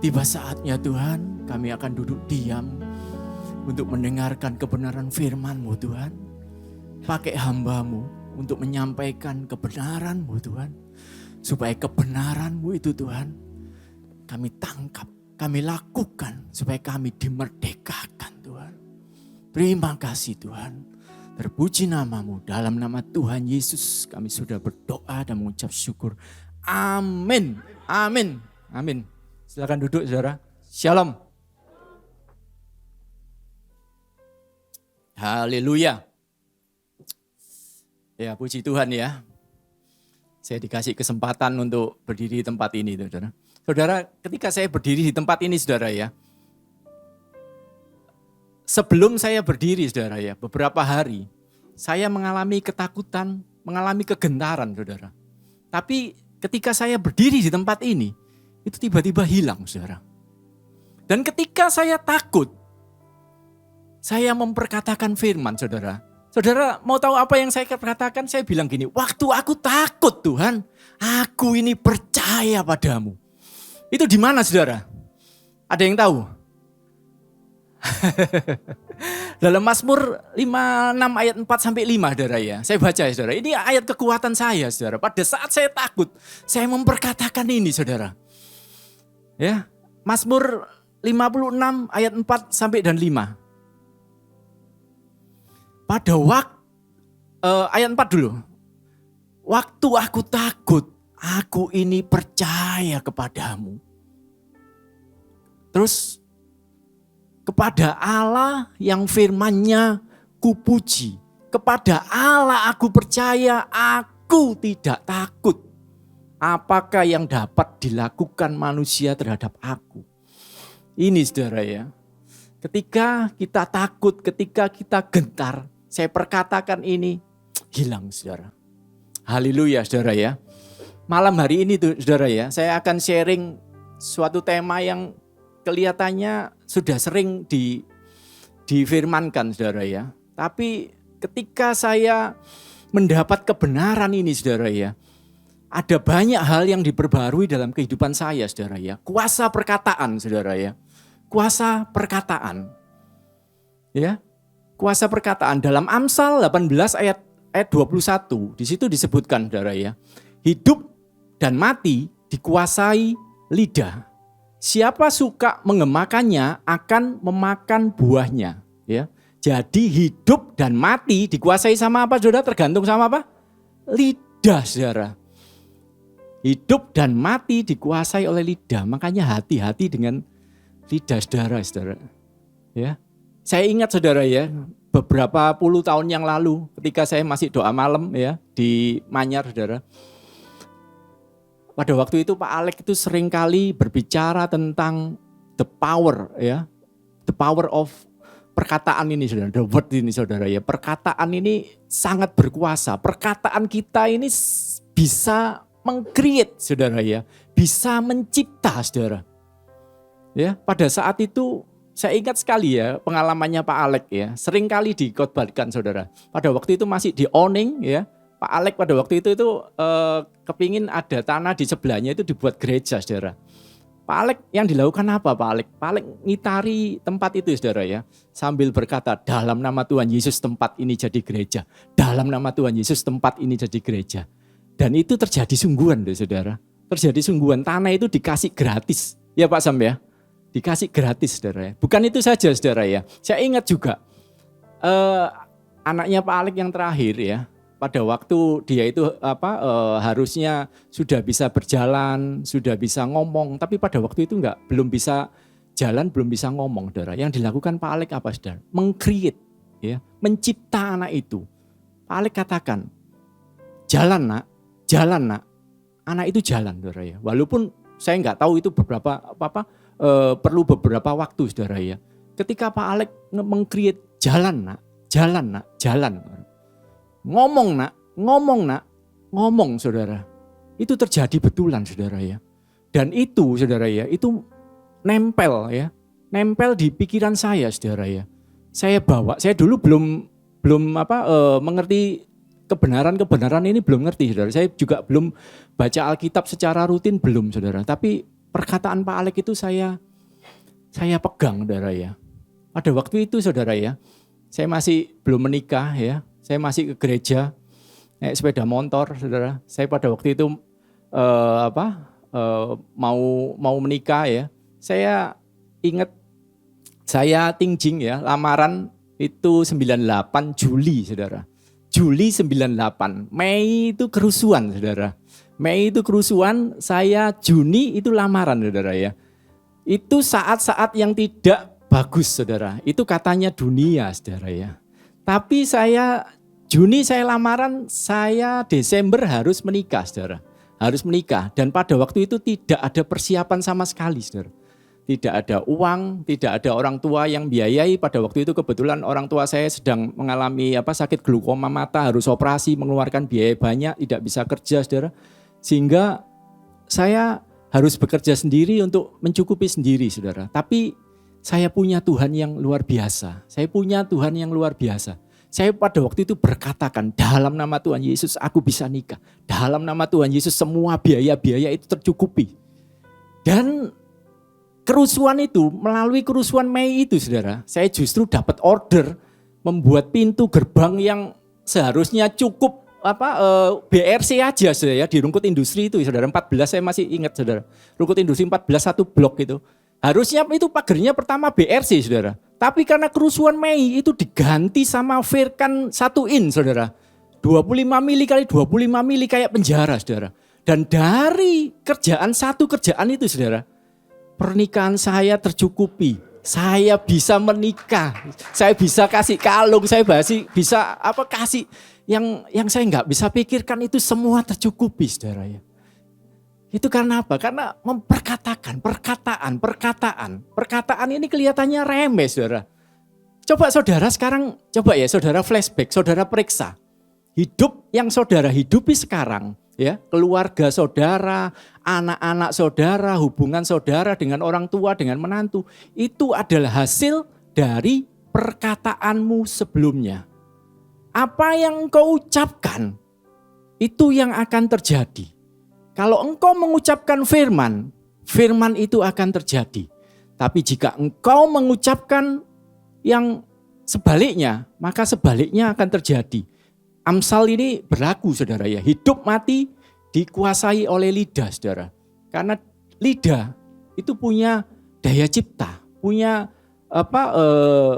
Tiba saatnya Tuhan, kami akan duduk diam untuk mendengarkan kebenaran firman-Mu Tuhan. Pakai hamba-Mu untuk menyampaikan kebenaran-Mu Tuhan. Supaya kebenaran-Mu itu Tuhan kami tangkap, kami lakukan supaya kami dimerdekakan Tuhan. Terima kasih Tuhan. Terpuji nama-Mu, dalam nama Tuhan Yesus kami sudah berdoa dan mengucap syukur. Amin, amin, amin. Silakan duduk saudara. Shalom. Haleluya. Ya puji Tuhan ya. Saya dikasih kesempatan untuk berdiri di tempat ini saudara. Saudara, ketika saya berdiri di tempat ini saudara ya. Sebelum saya berdiri saudara ya, beberapa hari saya mengalami ketakutan, mengalami kegentaran saudara. Tapi ketika saya berdiri di tempat ini, itu tiba-tiba hilang saudara. Dan ketika saya takut, saya memperkatakan firman saudara. Saudara mau tahu apa yang saya katakan? Saya bilang gini, waktu aku takut Tuhan, aku ini percaya padamu. Itu di mana saudara? Ada yang tahu? Dalam Mazmur 56 ayat 4 sampai 5 saudara ya. Saya baca ya saudara. Ini ayat kekuatan saya saudara. Pada saat saya takut, saya memperkatakan ini saudara. Ya, Mazmur 56 ayat 4 sampai dan 5. Pada waktu, ayat 4 dulu. Waktu aku takut, aku ini percaya kepadamu. Terus, kepada Allah yang firman-Nya kupuji. Kepada Allah aku percaya, aku tidak takut. Apakah yang dapat dilakukan manusia terhadap aku? Ini saudara ya. Ketika kita takut, ketika kita gentar, saya perkatakan ini, hilang saudara. Haleluya saudara ya. Malam hari ini tuh saudara ya, saya akan sharing suatu tema yang kelihatannya sudah sering difirmankan saudara ya. Tapi ketika saya mendapat kebenaran ini saudara ya, ada banyak hal yang diperbarui dalam kehidupan saya saudara ya. Kuasa perkataan saudara ya. Kuasa perkataan. Ya. Kuasa perkataan dalam Amsal 18 ayat 21. Di situ disebutkan saudara ya. Hidup dan mati dikuasai lidah. Siapa suka mengemakannya akan memakan buahnya. Ya. Jadi hidup dan mati dikuasai sama apa saudara? Tergantung sama apa? Lidah saudara. Hidup dan mati dikuasai oleh lidah. Makanya hati-hati dengan lidah saudara. Ya. Saya ingat saudara ya, beberapa puluh tahun yang lalu ketika saya masih doa malam ya di Manyar saudara. Pada waktu itu Pak Alek itu seringkali berbicara tentang the power ya. The power of perkataan ini saudara, the word ini saudara ya. Perkataan ini sangat berkuasa. Perkataan kita ini bisa meng-create saudara ya. Bisa mencipta saudara. Ya, pada saat itu saya ingat sekali ya pengalamannya Pak Alek ya. Seringkali dikotbahkan saudara. Pada waktu itu masih di Oning ya. Pak Alek pada waktu itu kepingin ada tanah di sebelahnya itu dibuat gereja saudara. Pak Alek yang dilakukan apa Pak Alek? Pak Alek ngitari tempat itu saudara ya. Sambil berkata dalam nama Tuhan Yesus tempat ini jadi gereja. Dalam nama Tuhan Yesus tempat ini jadi gereja. Dan itu terjadi sungguhan saudara. Terjadi sungguhan, tanah itu dikasih gratis. Ya Pak Sam ya. Dikasih gratis saudara ya. Bukan itu saja saudara ya. Saya ingat juga anaknya Pak Alek yang terakhir ya. Pada waktu dia itu harusnya sudah bisa berjalan, sudah bisa ngomong. Tapi pada waktu itu belum bisa jalan, belum bisa ngomong saudara. Yang dilakukan Pak Alek apa saudara? Meng-create ya. Mencipta anak itu. Pak Alek katakan, jalan nak. Anak itu jalan saudara ya. Walaupun saya nggak tahu itu perlu beberapa waktu saudara ya. Ketika Pak Alek meng-create jalan nak. Ngomong saudara. Itu terjadi betulan saudara ya. Dan itu saudara ya, itu nempel ya. Nempel di pikiran saya saudara ya. Saya dulu belum mengerti kebenaran ini belum ngerti saudara. Saya juga belum baca Alkitab secara rutin belum saudara. Tapi perkataan Pak Alek itu saya pegang saudara ya. Pada waktu itu saudara ya, saya masih belum menikah ya. Saya masih ke gereja. naik sepeda motor, saudara. Saya pada waktu itu mau menikah ya. Saya ingat saya tingjing ya, lamaran itu 98 Juli, saudara. Juli 98, Mei itu kerusuhan, saudara. Mei itu kerusuhan, saya Juni itu lamaran, saudara ya. Itu saat-saat yang tidak bagus, saudara. Itu katanya dunia, saudara ya. Tapi saya Juni saya lamaran, saya Desember harus menikah, saudara. Harus menikah, dan pada waktu itu tidak ada persiapan sama sekali, saudara. Tidak ada uang, tidak ada orang tua yang biayai. Pada waktu itu kebetulan orang tua saya sedang mengalami sakit glaukoma mata, harus operasi, mengeluarkan biaya banyak, tidak bisa kerja, saudara. Sehingga saya harus bekerja sendiri untuk mencukupi sendiri, saudara. Tapi saya punya Tuhan yang luar biasa. Saya punya Tuhan yang luar biasa. Saya pada waktu itu berkatakan, dalam nama Tuhan Yesus aku bisa nikah. Dalam nama Tuhan Yesus semua biaya-biaya itu tercukupi. Dan kerusuhan itu, melalui kerusuhan Mei itu, saudara, saya justru dapat order membuat pintu gerbang yang seharusnya cukup BRC aja, saudara, ya, di Rungkut Industri itu, saudara, 14 saya masih ingat, saudara. Rungkut Industri 14 satu blok itu. Harusnya itu pagernya pertama BRC, saudara. Tapi karena kerusuhan Mei itu diganti sama Firkan 1 in, saudara. 25 mili kali 25 mili kayak penjara, saudara. Dan dari kerjaan itu, saudara, pernikahan saya tercukupi. Saya bisa menikah. Saya bisa kasih kalung, saya bisa kasih yang saya nggak bisa pikirkan, itu semua tercukupi, saudara ya. Itu karena apa? Karena memperkatakan, perkataan ini kelihatannya remeh, saudara. Coba saudara sekarang, saudara flashback, saudara periksa. Hidup yang saudara hidupi sekarang, ya, keluarga saudara, anak-anak saudara, hubungan saudara dengan orang tua, dengan menantu, itu adalah hasil dari perkataanmu sebelumnya. Apa yang engkau ucapkan, itu yang akan terjadi. Kalau engkau mengucapkan firman, firman itu akan terjadi. Tapi jika engkau mengucapkan yang sebaliknya, maka sebaliknya akan terjadi. Amsal ini berlaku, saudara ya. Hidup mati dikuasai oleh lidah, saudara. Karena lidah itu punya daya cipta, punya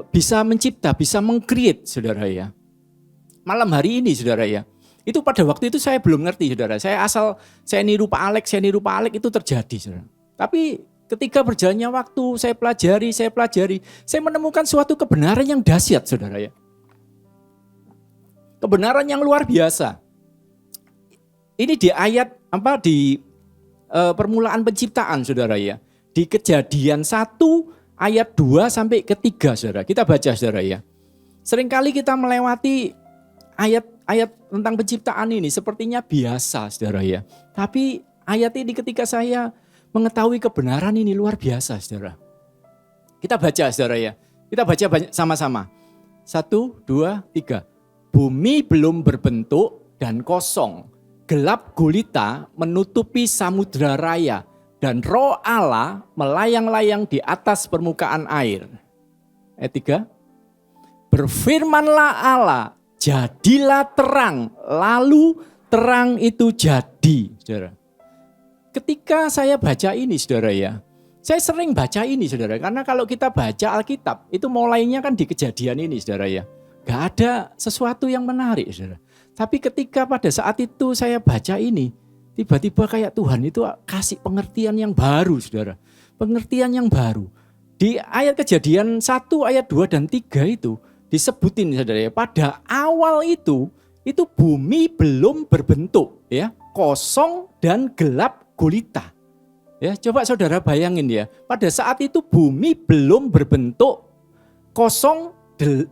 bisa mencipta, bisa meng-create, saudara ya. Malam hari ini, saudara ya. Itu pada waktu itu saya belum ngerti, saudara. Saya niru Pak Alex itu terjadi, saudara. Tapi ketika berjalannya waktu, saya pelajari, saya menemukan suatu kebenaran yang dahsyat, saudara ya. Kebenaran yang luar biasa. Ini di ayat di permulaan penciptaan, saudara ya. Di Kejadian 1 ayat 2 sampai ke 3, saudara. Kita baca, saudara ya. Seringkali kita melewati ayat tentang penciptaan ini sepertinya biasa, saudara ya. Tapi ayat ini ketika saya mengetahui kebenaran ini luar biasa, saudara. Kita baca, saudara ya. Kita baca sama-sama. 1, 2, 3. Bumi belum berbentuk dan kosong. Gelap gulita menutupi samudra raya. Dan roh Allah melayang-layang di atas permukaan air. Ayat 3. Berfirmanlah Allah, jadilah terang, lalu terang itu jadi, saudara. Ketika saya baca ini, saudara ya, saya sering baca ini, saudara, karena kalau kita baca Alkitab, itu mulainya kan di Kejadian ini, saudara ya. Gak ada sesuatu yang menarik, saudara. Tapi ketika pada saat itu saya baca ini, tiba-tiba kayak Tuhan itu kasih pengertian yang baru, saudara. Pengertian yang baru. Di ayat Kejadian 1, ayat 2 dan 3 itu, disebutin, saudara ya, pada awal itu bumi belum berbentuk, ya, kosong dan gelap gulita. Ya, coba saudara bayangin ya, pada saat itu bumi belum berbentuk, kosong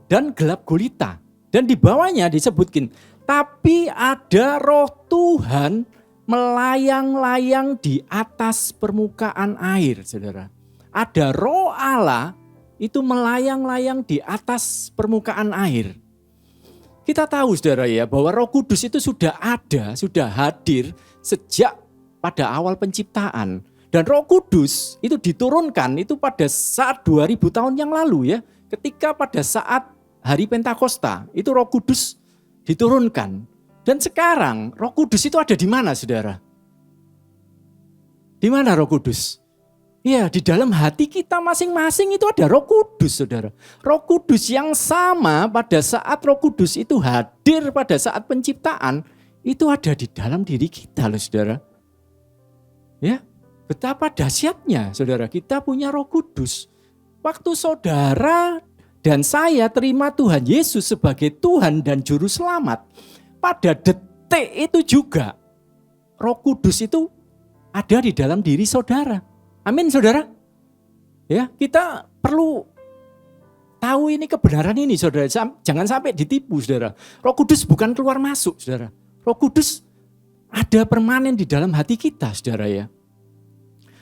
dan gelap gulita. Dan di bawahnya disebutkan, tapi ada roh Tuhan melayang-layang di atas permukaan air, saudara. Ada roh Allah itu melayang-layang di atas permukaan air. Kita tahu, saudara ya, bahwa Roh Kudus itu sudah ada, sudah hadir sejak pada awal penciptaan. Dan Roh Kudus itu diturunkan itu pada saat 2000 tahun yang lalu ya. Ketika pada saat hari Pentakosta, itu Roh Kudus diturunkan. Dan sekarang Roh Kudus itu ada di mana, saudara? Di mana Roh Kudus? Ya, di dalam hati kita masing-masing itu ada Roh Kudus, saudara. Roh Kudus yang sama pada saat Roh Kudus itu hadir pada saat penciptaan, itu ada di dalam diri kita loh, saudara. Ya, betapa dahsyatnya, saudara, kita punya Roh Kudus. Waktu saudara dan saya terima Tuhan Yesus sebagai Tuhan dan Juru Selamat, pada detik itu juga Roh Kudus itu ada di dalam diri saudara. Amin, saudara. Ya, kita perlu tahu ini kebenaran ini, saudara. Jangan sampai ditipu, saudara. Roh Kudus bukan keluar masuk, saudara. Roh Kudus ada permanen di dalam hati kita, saudara ya.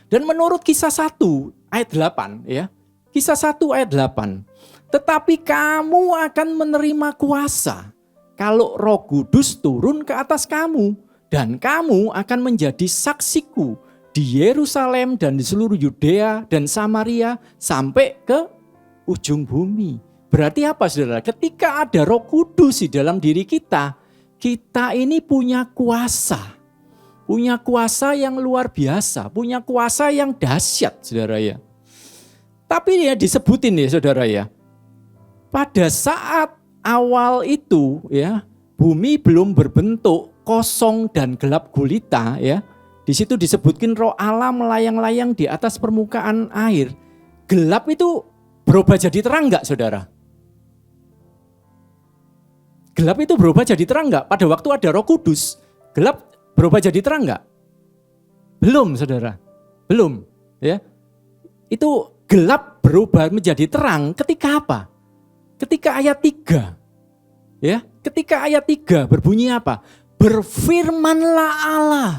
Dan menurut Kisah 1 ayat 8 ya. Kisah 1 ayat 8. Tetapi kamu akan menerima kuasa kalau Roh Kudus turun ke atas kamu, dan kamu akan menjadi saksiku di Yerusalem dan di seluruh Yudea dan Samaria sampai ke ujung bumi. Berarti apa, saudara? Ketika ada Roh Kudus di dalam diri kita, kita ini punya kuasa. Punya kuasa yang luar biasa, punya kuasa yang dahsyat, saudara ya. Tapi ya disebutin ya, saudara ya. Pada saat awal itu ya, bumi belum berbentuk, kosong dan gelap gulita ya. Di situ disebutkan Roh Allah melayang-layang di atas permukaan air. Gelap itu berubah jadi terang enggak, saudara? Gelap itu berubah jadi terang enggak? Pada waktu ada Roh Kudus, gelap berubah jadi terang enggak? Belum, saudara. Belum, ya. Itu gelap berubah menjadi terang ketika apa? Ketika ayat 3. Ya, ketika ayat 3 berbunyi apa? Berfirmanlah Allah.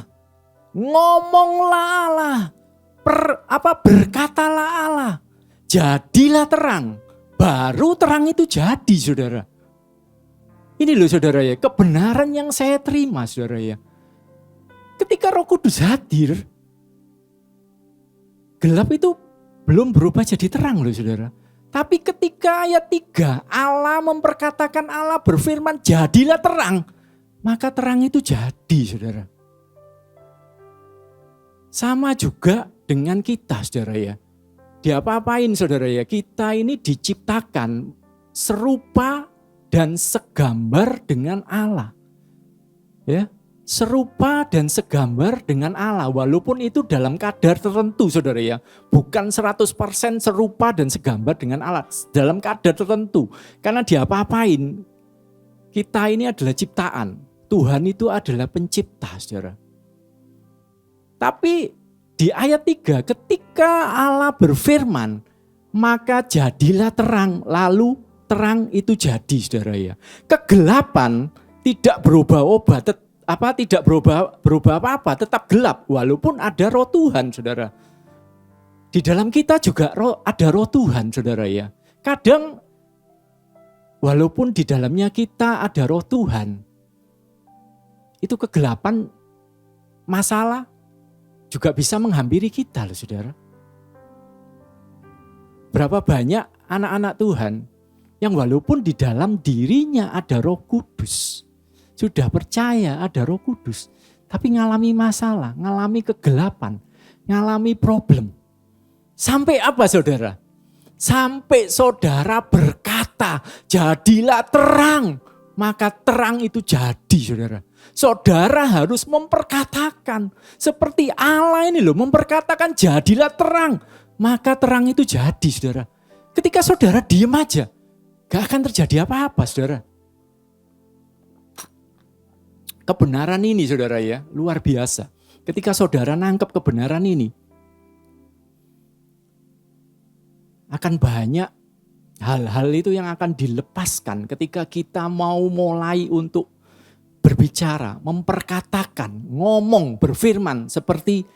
Ngomonglah Allah. Berkatalah Allah. Jadilah terang. Baru terang itu jadi, saudara. Ini loh, saudara ya, kebenaran yang saya terima, saudara ya. Ketika Roh Kudus hadir, gelap itu belum berubah jadi terang loh, saudara. Tapi ketika ayat 3, Allah memperkatakan, Allah berfirman, jadilah terang. Maka terang itu jadi, saudara. Sama juga dengan kita, saudara ya. Diapa-apain, saudara ya, kita ini diciptakan serupa dan segambar dengan Allah. Ya, serupa dan segambar dengan Allah, walaupun itu dalam kadar tertentu, saudara ya. Bukan 100% serupa dan segambar dengan Allah, dalam kadar tertentu. Karena diapa-apain, kita ini adalah ciptaan. Tuhan itu adalah pencipta, saudara. Tapi di ayat 3, ketika Allah berfirman, maka jadilah terang, lalu terang itu jadi, saudara ya. Kegelapan tidak berubah-ubah, tidak berubah apa-apa, tetap gelap walaupun ada Roh Tuhan, saudara. Di dalam kita juga ada Roh Tuhan, saudara ya. Kadang walaupun di dalamnya kita ada Roh Tuhan, itu kegelapan, masalah juga bisa menghampiri kita loh, saudara. Berapa banyak anak-anak Tuhan yang walaupun di dalam dirinya ada Roh Kudus, sudah percaya ada Roh Kudus, tapi ngalami masalah, ngalami kegelapan, ngalami problem. Sampai apa, saudara? Sampai saudara berkata, jadilah terang, maka terang itu jadi, saudara. Saudara harus memperkatakan, seperti Allah ini loh, memperkatakan jadilah terang, maka terang itu jadi, saudara. Ketika saudara diem aja, gak akan terjadi apa-apa, saudara. Kebenaran ini, saudara ya, luar biasa. Ketika saudara nangkep kebenaran ini, akan banyak hal-hal itu yang akan dilepaskan ketika kita mau mulai untuk berbicara, memperkatakan, ngomong, berfirman seperti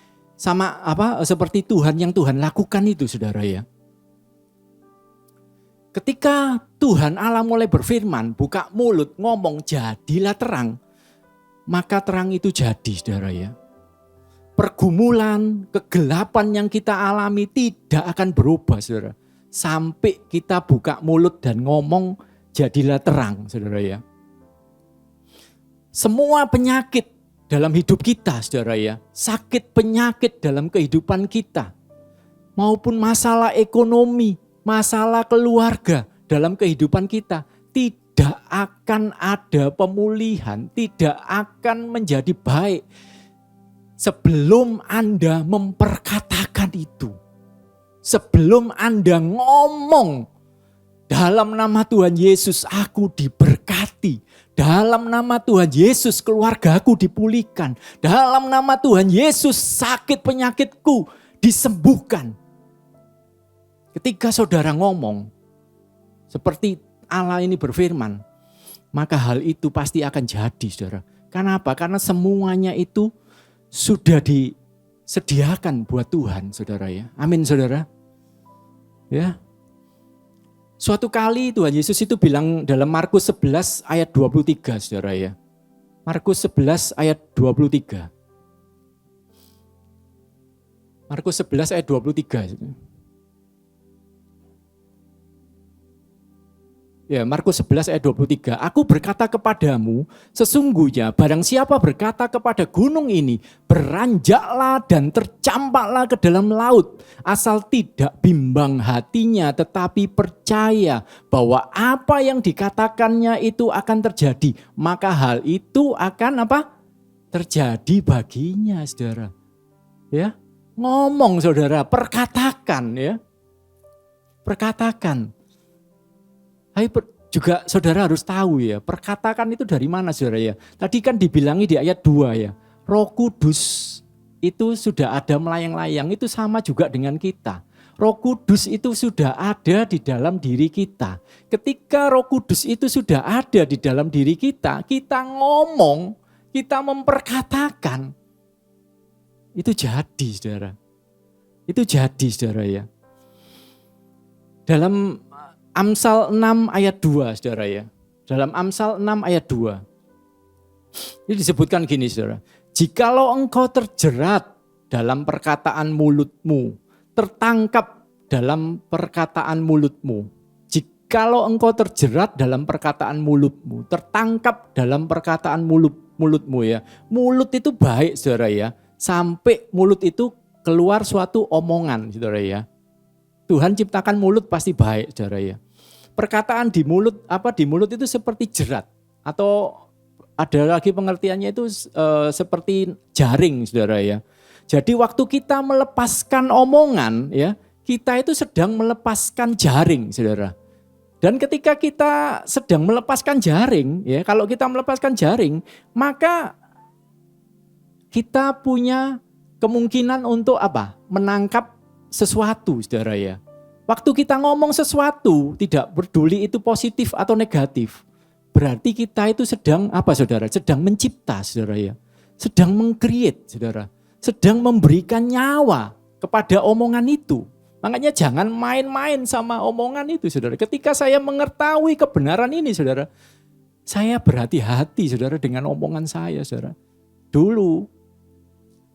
seperti Tuhan yang Tuhan lakukan itu, saudara ya. Ketika Tuhan Allah mulai berfirman, buka mulut, ngomong, jadilah terang, maka terang itu jadi, saudara ya. Pergumulan, kegelapan yang kita alami tidak akan berubah, saudara. Sampai kita buka mulut dan ngomong, jadilah terang, saudara ya. Semua penyakit dalam hidup kita, saudara ya, sakit penyakit dalam kehidupan kita, maupun masalah ekonomi, masalah keluarga dalam kehidupan kita, tidak akan ada pemulihan, tidak akan menjadi baik sebelum Anda memperkatakan itu. Sebelum Anda ngomong, dalam nama Tuhan Yesus aku diberkati. Dalam nama Tuhan Yesus keluargaku dipulihkan. Dalam nama Tuhan Yesus sakit penyakitku disembuhkan. Ketika saudara ngomong, seperti Allah ini berfirman, maka hal itu pasti akan jadi, saudara. Kenapa? Karena semuanya itu sudah disediakan buat Tuhan, saudara ya. Amin, saudara. Ya. Suatu kali Tuhan Yesus itu bilang dalam Markus 11 ayat 23, saudara ya. Markus 11 ayat 23. Markus 11 ayat 23. Ya, Markus 11 ayat 23. Aku berkata kepadamu, sesungguhnya barang siapa berkata kepada gunung ini, beranjaklah dan tercampaklah ke dalam laut, asal tidak bimbang hatinya tetapi percaya bahwa apa yang dikatakannya itu akan terjadi, maka hal itu akan apa? Terjadi baginya, saudara. Ya, ngomong saudara, perkatakan ya. Perkatakan. Juga saudara harus tahu ya, perkatakan itu dari mana saudara ya. Tadi kan dibilangi di ayat 2 ya, Roh Kudus itu sudah ada melayang-layang, itu sama juga dengan kita. Roh Kudus itu sudah ada di dalam diri kita. Ketika Roh Kudus itu sudah ada di dalam diri kita, kita ngomong, kita memperkatakan, itu jadi saudara. Itu jadi saudara ya. Dalam Amsal 6 ayat 2 saudara ya. Dalam Amsal 6 ayat 2. Ini disebutkan gini saudara. Jikalau engkau terjerat dalam perkataan mulutmu, tertangkap dalam perkataan mulutmu. Jikalau engkau terjerat dalam perkataan mulutmu, tertangkap dalam perkataan mulutmu ya. Mulut itu baik saudara ya. Sampai mulut itu keluar suatu omongan saudara ya. Tuhan ciptakan mulut pasti baik, saudara ya. Perkataan di mulut itu seperti jerat, atau ada lagi pengertiannya itu seperti jaring, saudara ya. Jadi waktu kita melepaskan omongan ya, kita itu sedang melepaskan jaring, saudara. Dan ketika kita sedang melepaskan jaring ya, kalau kita melepaskan jaring, maka kita punya kemungkinan untuk apa? Menangkap sesuatu, saudara ya. Waktu kita ngomong sesuatu, tidak peduli itu positif atau negatif, berarti kita itu sedang apa, saudara? Sedang mencipta, saudara ya. Sedang meng-create, saudara. Sedang memberikan nyawa kepada omongan itu. Makanya jangan main-main sama omongan itu, saudara. Ketika saya mengetahui kebenaran ini, saudara, saya berhati-hati, saudara, dengan omongan saya, saudara. Dulu,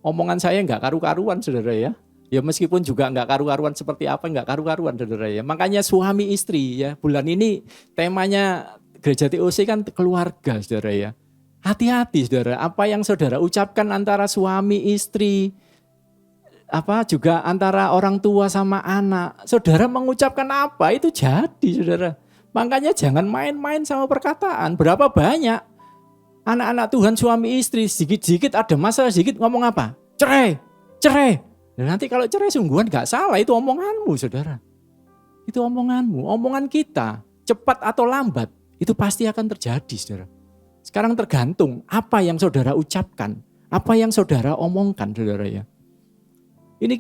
omongan saya enggak karu-karuan, saudara ya. Ya meskipun juga enggak karu-karuan seperti apa, enggak karu-karuan saudara ya. Makanya suami istri ya, bulan ini temanya Gereja TOC kan keluarga saudara ya. Hati-hati saudara, apa yang saudara ucapkan antara suami istri, apa juga antara orang tua sama anak. Saudara mengucapkan apa itu jadi saudara. Makanya jangan main-main sama perkataan. Berapa banyak anak-anak Tuhan suami istri sedikit-sedikit ada masalah sedikit ngomong apa? Cerai, cerai. Dan nanti kalau cerai sungguhan gak salah, itu omonganmu saudara. Itu omonganmu, omongan kita cepat atau lambat itu pasti akan terjadi saudara. Sekarang tergantung apa yang saudara ucapkan, apa yang saudara omongkan saudara ya. Ini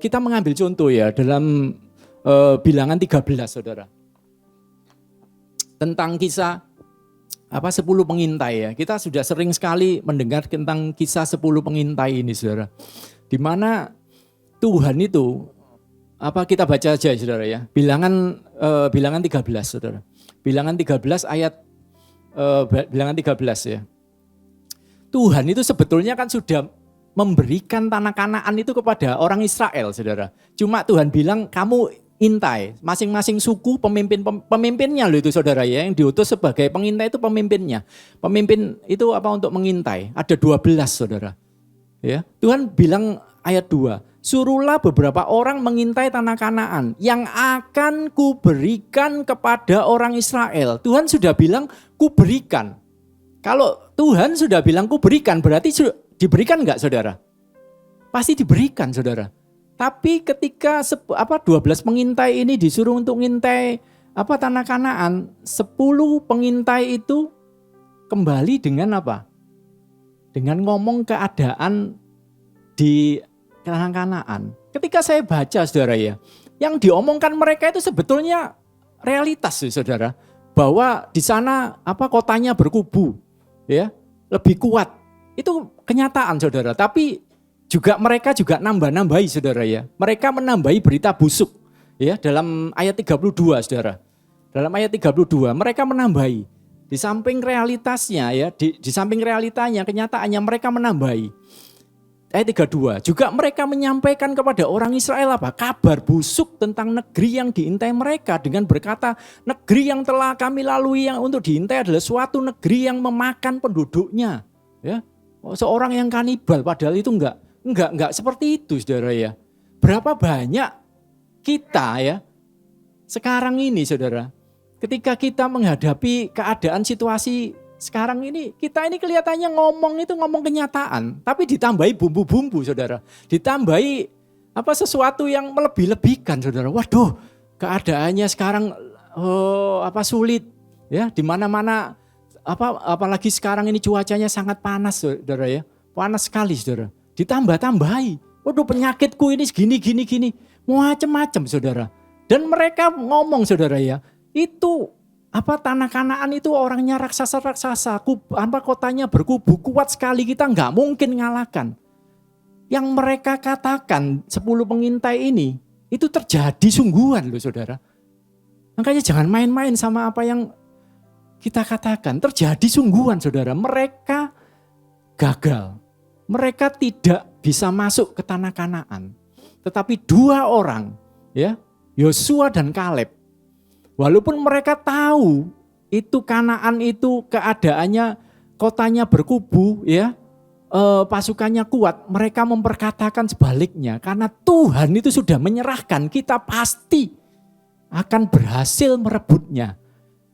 kita mengambil contoh ya dalam Bilangan 13 saudara. Tentang kisah 10 pengintai ya. Kita sudah sering sekali mendengar tentang kisah 10 pengintai ini saudara. Di mana Tuhan itu kita baca aja saudara ya. Bilangan 13 saudara. Bilangan 13 ayat Bilangan 13 ya. Tuhan itu sebetulnya kan sudah memberikan tanah Kanaan itu kepada orang Israel saudara. Cuma Tuhan bilang kamu intai. Masing-masing suku pemimpinnya loh itu saudara ya. Yang diutus sebagai pengintai itu pemimpinnya. Pemimpin itu apa untuk mengintai. Ada 12 saudara. Ya, Tuhan bilang ayat 2. Suruhlah beberapa orang mengintai tanah Kanaan yang akan kuberikan kepada orang Israel. Tuhan sudah bilang kuberikan. Kalau Tuhan sudah bilang kuberikan berarti diberikan enggak saudara? Pasti diberikan saudara. Tapi ketika 12 pengintai ini disuruh untuk mengintai tanah Kanaan, 10 pengintai itu kembali dengan apa? Dengan ngomong keadaan di tanah Kanaan. Ketika saya baca saudara ya, yang diomongkan mereka itu sebetulnya realitas saudara, bahwa di sana kotanya berkubu, ya, lebih kuat. Itu kenyataan saudara, tapi mereka juga nambah-nambahi saudara ya. Mereka menambahi berita busuk ya dalam ayat 32 saudara. Dalam ayat 32 mereka menambahi. Di samping realitasnya ya, di samping realitanya, kenyataannya mereka menambahi. Ayat 32, juga mereka menyampaikan kepada orang Israel kabar busuk tentang negeri yang diintai mereka dengan berkata, negeri yang telah kami lalui yang untuk diintai adalah suatu negeri yang memakan penduduknya. Ya, seorang yang kanibal, padahal itu enggak seperti itu saudara ya. Berapa banyak kita ya sekarang ini saudara, ketika kita menghadapi keadaan situasi sekarang ini, kita ini kelihatannya ngomong kenyataan, tapi ditambahi bumbu-bumbu saudara. Ditambahi sesuatu yang melebih-lebihkan saudara. Waduh, keadaannya sekarang sulit ya, di mana-mana apalagi sekarang ini cuacanya sangat panas saudara ya. Panas sekali saudara. Ditambah-tambahi. Waduh, penyakitku ini gini. Macam-macam saudara. Dan mereka ngomong saudara ya, itu tanah Kanaan itu orangnya raksasa-raksasa, kotanya berkubu kuat sekali, kita nggak mungkin ngalahkan. Yang mereka katakan 10 pengintai ini itu terjadi sungguhan loh saudara. Makanya jangan main-main sama apa yang kita katakan, terjadi sungguhan saudara. Mereka gagal. Mereka tidak bisa masuk ke tanah Kanaan. Tetapi 2 orang ya, Yosua dan Kaleb, walaupun mereka tahu itu Kanaan itu keadaannya, kotanya berkubu ya, pasukannya kuat, mereka memperkatakan sebaliknya. Karena Tuhan itu sudah menyerahkan, kita pasti akan berhasil merebutnya.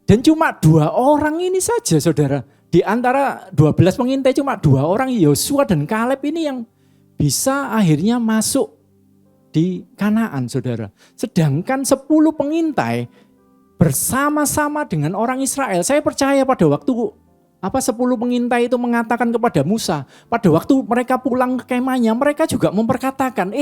Dan cuma 2 orang ini saja saudara. Di antara 12 pengintai cuma 2 orang, Yosua dan Kaleb ini yang bisa akhirnya masuk di Kanaan saudara. Sedangkan 10 pengintai bersama-sama dengan orang Israel. Saya percaya pada waktu 10 pengintai itu mengatakan kepada Musa, pada waktu mereka pulang ke kemahnya, mereka juga memperkatakan,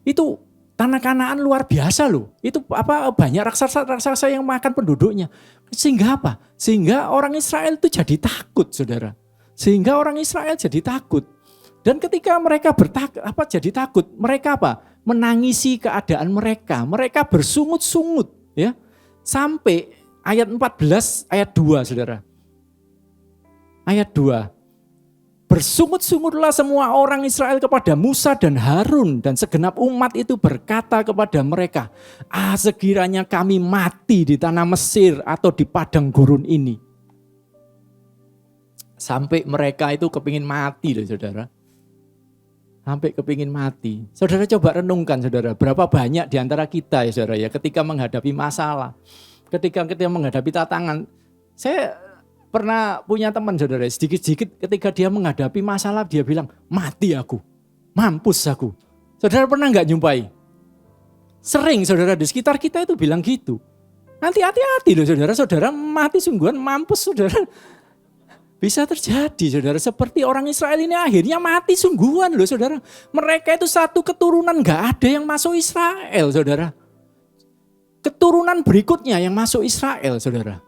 itu tanah Kanaan luar biasa loh. Itu banyak raksasa-raksasa yang makan penduduknya. Sehingga apa? Sehingga orang Israel itu jadi takut saudara. Sehingga orang Israel jadi takut. Dan ketika mereka jadi takut, mereka menangisi keadaan mereka. Mereka bersungut-sungut ya. Sampai ayat 14 ayat 2 saudara. Ayat 2. Bersungut-sungutlah semua orang Israel kepada Musa dan Harun, dan segenap umat itu berkata kepada mereka, sekiranya kami mati di tanah Mesir atau di padang gurun ini. Sampai mereka itu kepingin mati loh saudara. Sampai kepingin mati. Saudara coba renungkan saudara, berapa banyak di antara kita ya saudara ya, ketika menghadapi masalah, ketika kita menghadapi tantangan. Saya pernah punya teman saudara, sedikit-sedikit ketika dia menghadapi masalah dia bilang, mati aku, mampus aku. Saudara pernah gak jumpai? Sering saudara di sekitar kita itu bilang gitu. Nanti hati-hati loh saudara mati sungguhan, mampus saudara. Bisa terjadi saudara, seperti orang Israel ini akhirnya mati sungguhan loh saudara. Mereka itu satu keturunan gak ada yang masuk Israel saudara. Keturunan berikutnya yang masuk Israel saudara.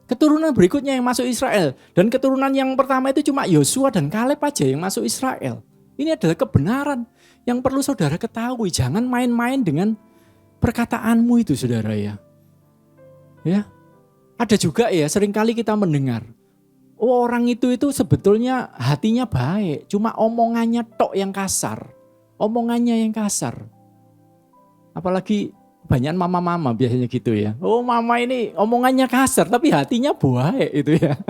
Keturunan berikutnya yang masuk Israel. Dan keturunan yang pertama itu cuma Yosua dan Kaleb aja yang masuk Israel. Ini adalah kebenaran yang perlu saudara ketahui. Jangan main-main dengan perkataanmu itu saudara ya. Ya, ada juga ya seringkali kita mendengar, orang itu sebetulnya hatinya baik, cuma omongannya tok yang kasar. Omongannya yang kasar. Apalagi kebanyakan mama-mama biasanya gitu ya. Oh mama ini omongannya kasar tapi hatinya baik itu ya.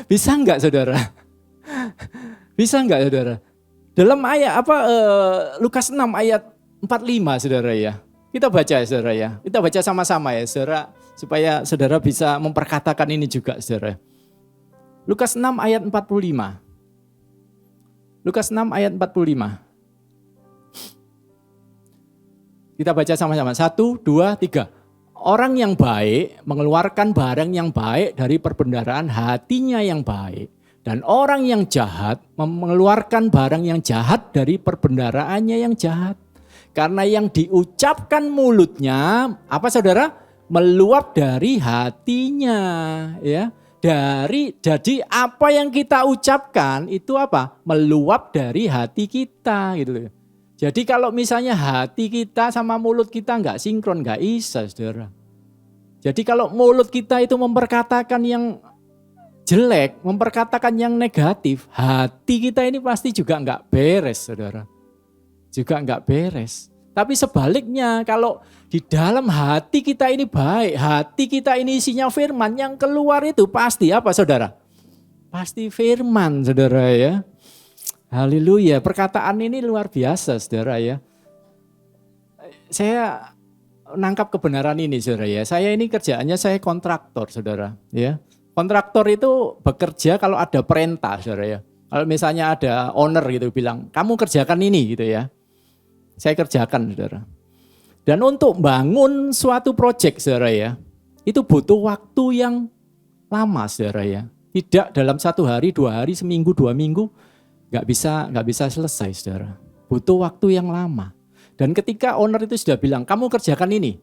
Bisa enggak saudara? Bisa enggak saudara? Dalam ayat Lukas 6 ayat 45 saudara ya. Kita baca ya saudara ya. Kita baca sama-sama ya saudara. Supaya saudara bisa memperkatakan ini juga saudara. Lukas 6 ayat 45. Lukas 6 ayat 45. Kita baca sama-sama. 1, 2, 3. Orang yang baik mengeluarkan barang yang baik dari perbendaharaan hatinya yang baik. Dan orang yang jahat mengeluarkan barang yang jahat dari perbendaharaannya yang jahat. Karena yang diucapkan mulutnya, apa saudara? Meluap dari hatinya. Ya. Jadi apa yang kita ucapkan itu apa? Meluap dari hati kita gitu loh. Jadi kalau misalnya hati kita sama mulut kita nggak sinkron, nggak bisa saudara. Jadi kalau mulut kita itu memperkatakan yang jelek, memperkatakan yang negatif, hati kita ini pasti juga nggak beres saudara. Juga nggak beres. Tapi sebaliknya kalau di dalam hati kita ini baik, hati kita ini isinya firman, yang keluar itu pasti apa saudara? Pasti firman saudara ya. Haleluya, perkataan ini luar biasa saudara ya. Saya nangkap kebenaran ini saudara ya. Saya ini kerjaannya saya kontraktor saudara ya. Kontraktor itu bekerja kalau ada perintah saudara ya. Kalau misalnya ada owner gitu bilang, kamu kerjakan ini gitu ya. Saya kerjakan saudara. Dan untuk bangun suatu proyek saudara ya, itu butuh waktu yang lama saudara ya. Tidak dalam 1 hari, 2 hari, seminggu, 2 minggu. Gak bisa selesai saudara. Butuh waktu yang lama. Dan ketika owner itu sudah bilang, kamu kerjakan ini.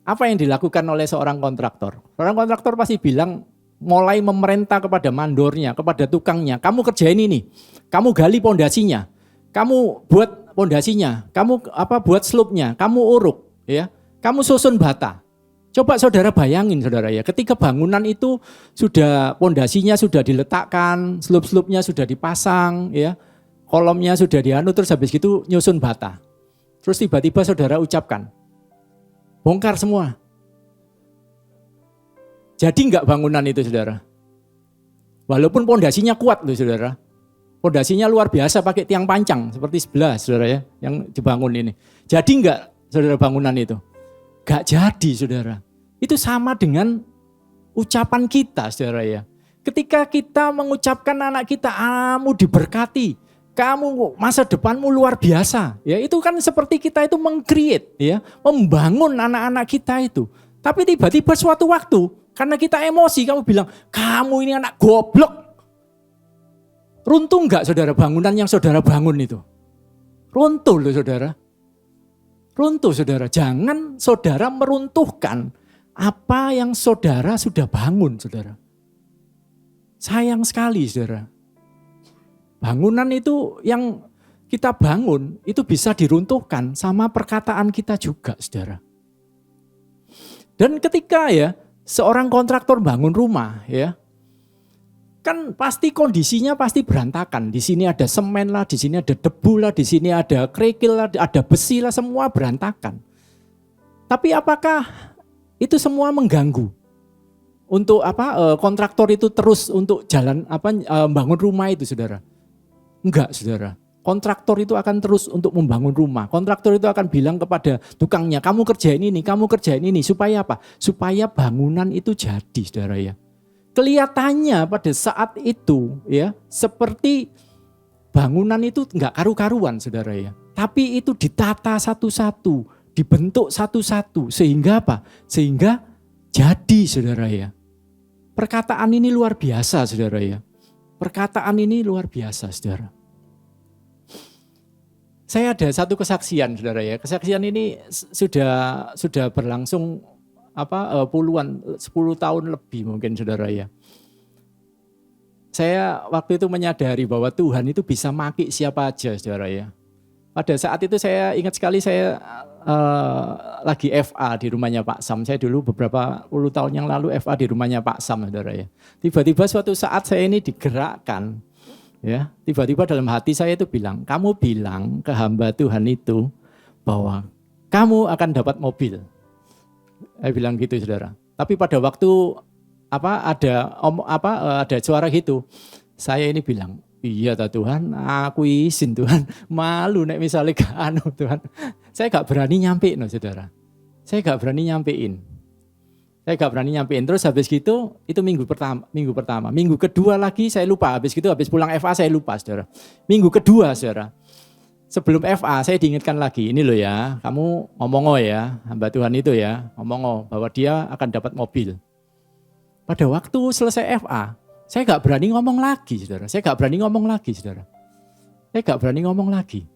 Apa yang dilakukan oleh seorang kontraktor? Seorang kontraktor pasti bilang, mulai memerintah kepada mandornya, kepada tukangnya. Kamu kerjain ini. Kamu gali pondasinya. Kamu buat pondasinya. Kamu buat slope-nya. Kamu uruk. Ya. Kamu susun bata. Coba saudara bayangin saudara ya, ketika bangunan itu sudah pondasinya sudah diletakkan, slope-slope-nya sudah dipasang, ya, kolomnya sudah terus habis gitu nyusun bata. Terus tiba-tiba saudara ucapkan, bongkar semua. Jadi enggak bangunan itu saudara? Walaupun pondasinya kuat loh saudara. Pondasinya luar biasa pakai tiang pancang seperti sebelah saudara ya, yang dibangun ini. Jadi enggak saudara bangunan itu? Gak jadi saudara. Itu sama dengan ucapan kita saudara ya. Ketika kita mengucapkan anak kita, kamu diberkati, kamu masa depanmu luar biasa. Ya, itu kan seperti kita itu meng-create ya, membangun anak-anak kita itu. Tapi tiba-tiba suatu waktu karena kita emosi kamu bilang, kamu ini anak goblok. Runtuh enggak saudara bangunan yang saudara bangun itu? Runtuh loh saudara. Runtuh saudara, jangan saudara meruntuhkan apa yang saudara sudah bangun saudara. Sayang sekali saudara. Bangunan itu yang kita bangun itu bisa diruntuhkan sama perkataan kita juga saudara. Dan ketika ya seorang kontraktor bangun rumah ya, kan pasti kondisinya pasti berantakan. Di sini ada semen lah, di sini ada debu lah, di sini ada kerikil lah, ada besi lah, semua berantakan. Tapi apakah itu semua mengganggu untuk kontraktor itu terus untuk jalan bangun rumah itu saudara? Enggak saudara. Kontraktor itu akan terus untuk membangun rumah. Kontraktor itu akan bilang kepada tukangnya, kamu kerjain ini supaya apa? Supaya bangunan itu jadi saudara ya. Kelihatannya pada saat itu ya seperti bangunan itu enggak karu-karuan saudara ya. Tapi itu ditata satu-satu, dibentuk satu-satu sehingga apa? Sehingga jadi saudara ya. Perkataan ini luar biasa saudara ya. Perkataan ini luar biasa saudara. Saya ada satu kesaksian saudara ya. Kesaksian ini sudah berlangsung puluhan, 10 tahun lebih mungkin saudara ya. Saya waktu itu menyadari bahwa Tuhan itu bisa maki siapa aja saudara ya. Pada saat itu saya ingat sekali saya lagi FA di rumahnya Pak Sam. Saya dulu beberapa puluh tahun yang lalu FA di rumahnya Pak Sam saudara ya. Tiba-tiba suatu saat saya ini digerakkan ya. Tiba-tiba dalam hati saya itu bilang, kamu bilang ke hamba Tuhan itu bahwa kamu akan dapat mobil. Saya bilang gitu saudara. Tapi pada waktu ada suara gitu, saya ini bilang, iya Tuhan, aku izin Tuhan, malu nek misalnya gak Tuhan. Saya gak berani nyampein saudara. Saya gak berani nyampein. Terus habis gitu, itu minggu pertama. Minggu kedua lagi saya lupa, habis pulang FA saya lupa saudara. Minggu kedua saudara, sebelum FA saya diingatkan lagi, ini loh ya, kamu ngomong ya, hamba Tuhan itu ya, ngomong bahwa dia akan dapat mobil. Pada waktu selesai FA, saya gak berani ngomong lagi saudara. Saya gak berani ngomong lagi.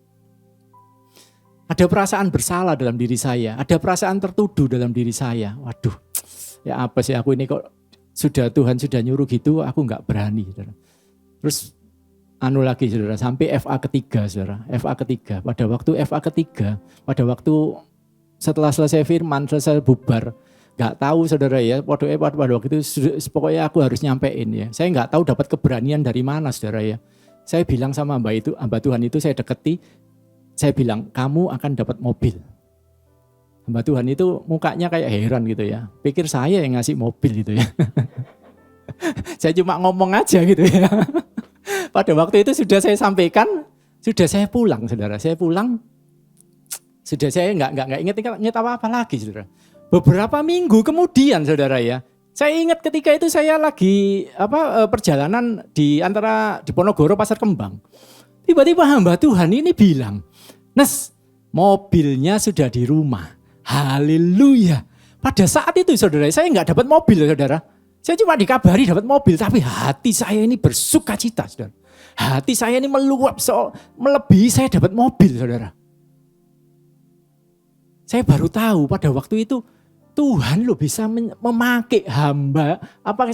Ada perasaan bersalah dalam diri saya, ada perasaan tertuduh dalam diri saya. Waduh, ya apa sih aku ini kok Tuhan sudah nyuruh gitu, aku gak berani saudara. Terus lagi saudara, sampai FA ketiga saudara, pada waktu setelah selesai firman, selesai bubar, gak tahu saudara ya, pada waktu itu pokoknya aku harus nyampein ya. Saya gak tahu dapat keberanian dari mana saudara ya. Saya bilang sama hamba Tuhan itu, saya deketi, saya bilang kamu akan dapat mobil. Hamba Tuhan itu mukanya kayak heran gitu ya, pikir saya yang ngasih mobil gitu ya. Saya cuma ngomong aja gitu ya. Pada waktu itu sudah saya sampaikan, sudah saya pulang saudara, sudah saya nggak ingat apa-apa lagi saudara. Beberapa minggu kemudian saudara ya, saya ingat ketika itu saya lagi perjalanan di Ponorogo Pasar Kembang. Tiba-tiba hamba Tuhan ini bilang, Nes, mobilnya sudah di rumah. Haleluya. Pada saat itu saudara, saya nggak dapat mobil saudara. Saya cuma dikabari dapat mobil, tapi hati saya ini bersuka cita saudara. Hati saya ini meluap melebihi saya dapat mobil saudara. Saya baru tahu pada waktu itu Tuhan lo bisa memakai hamba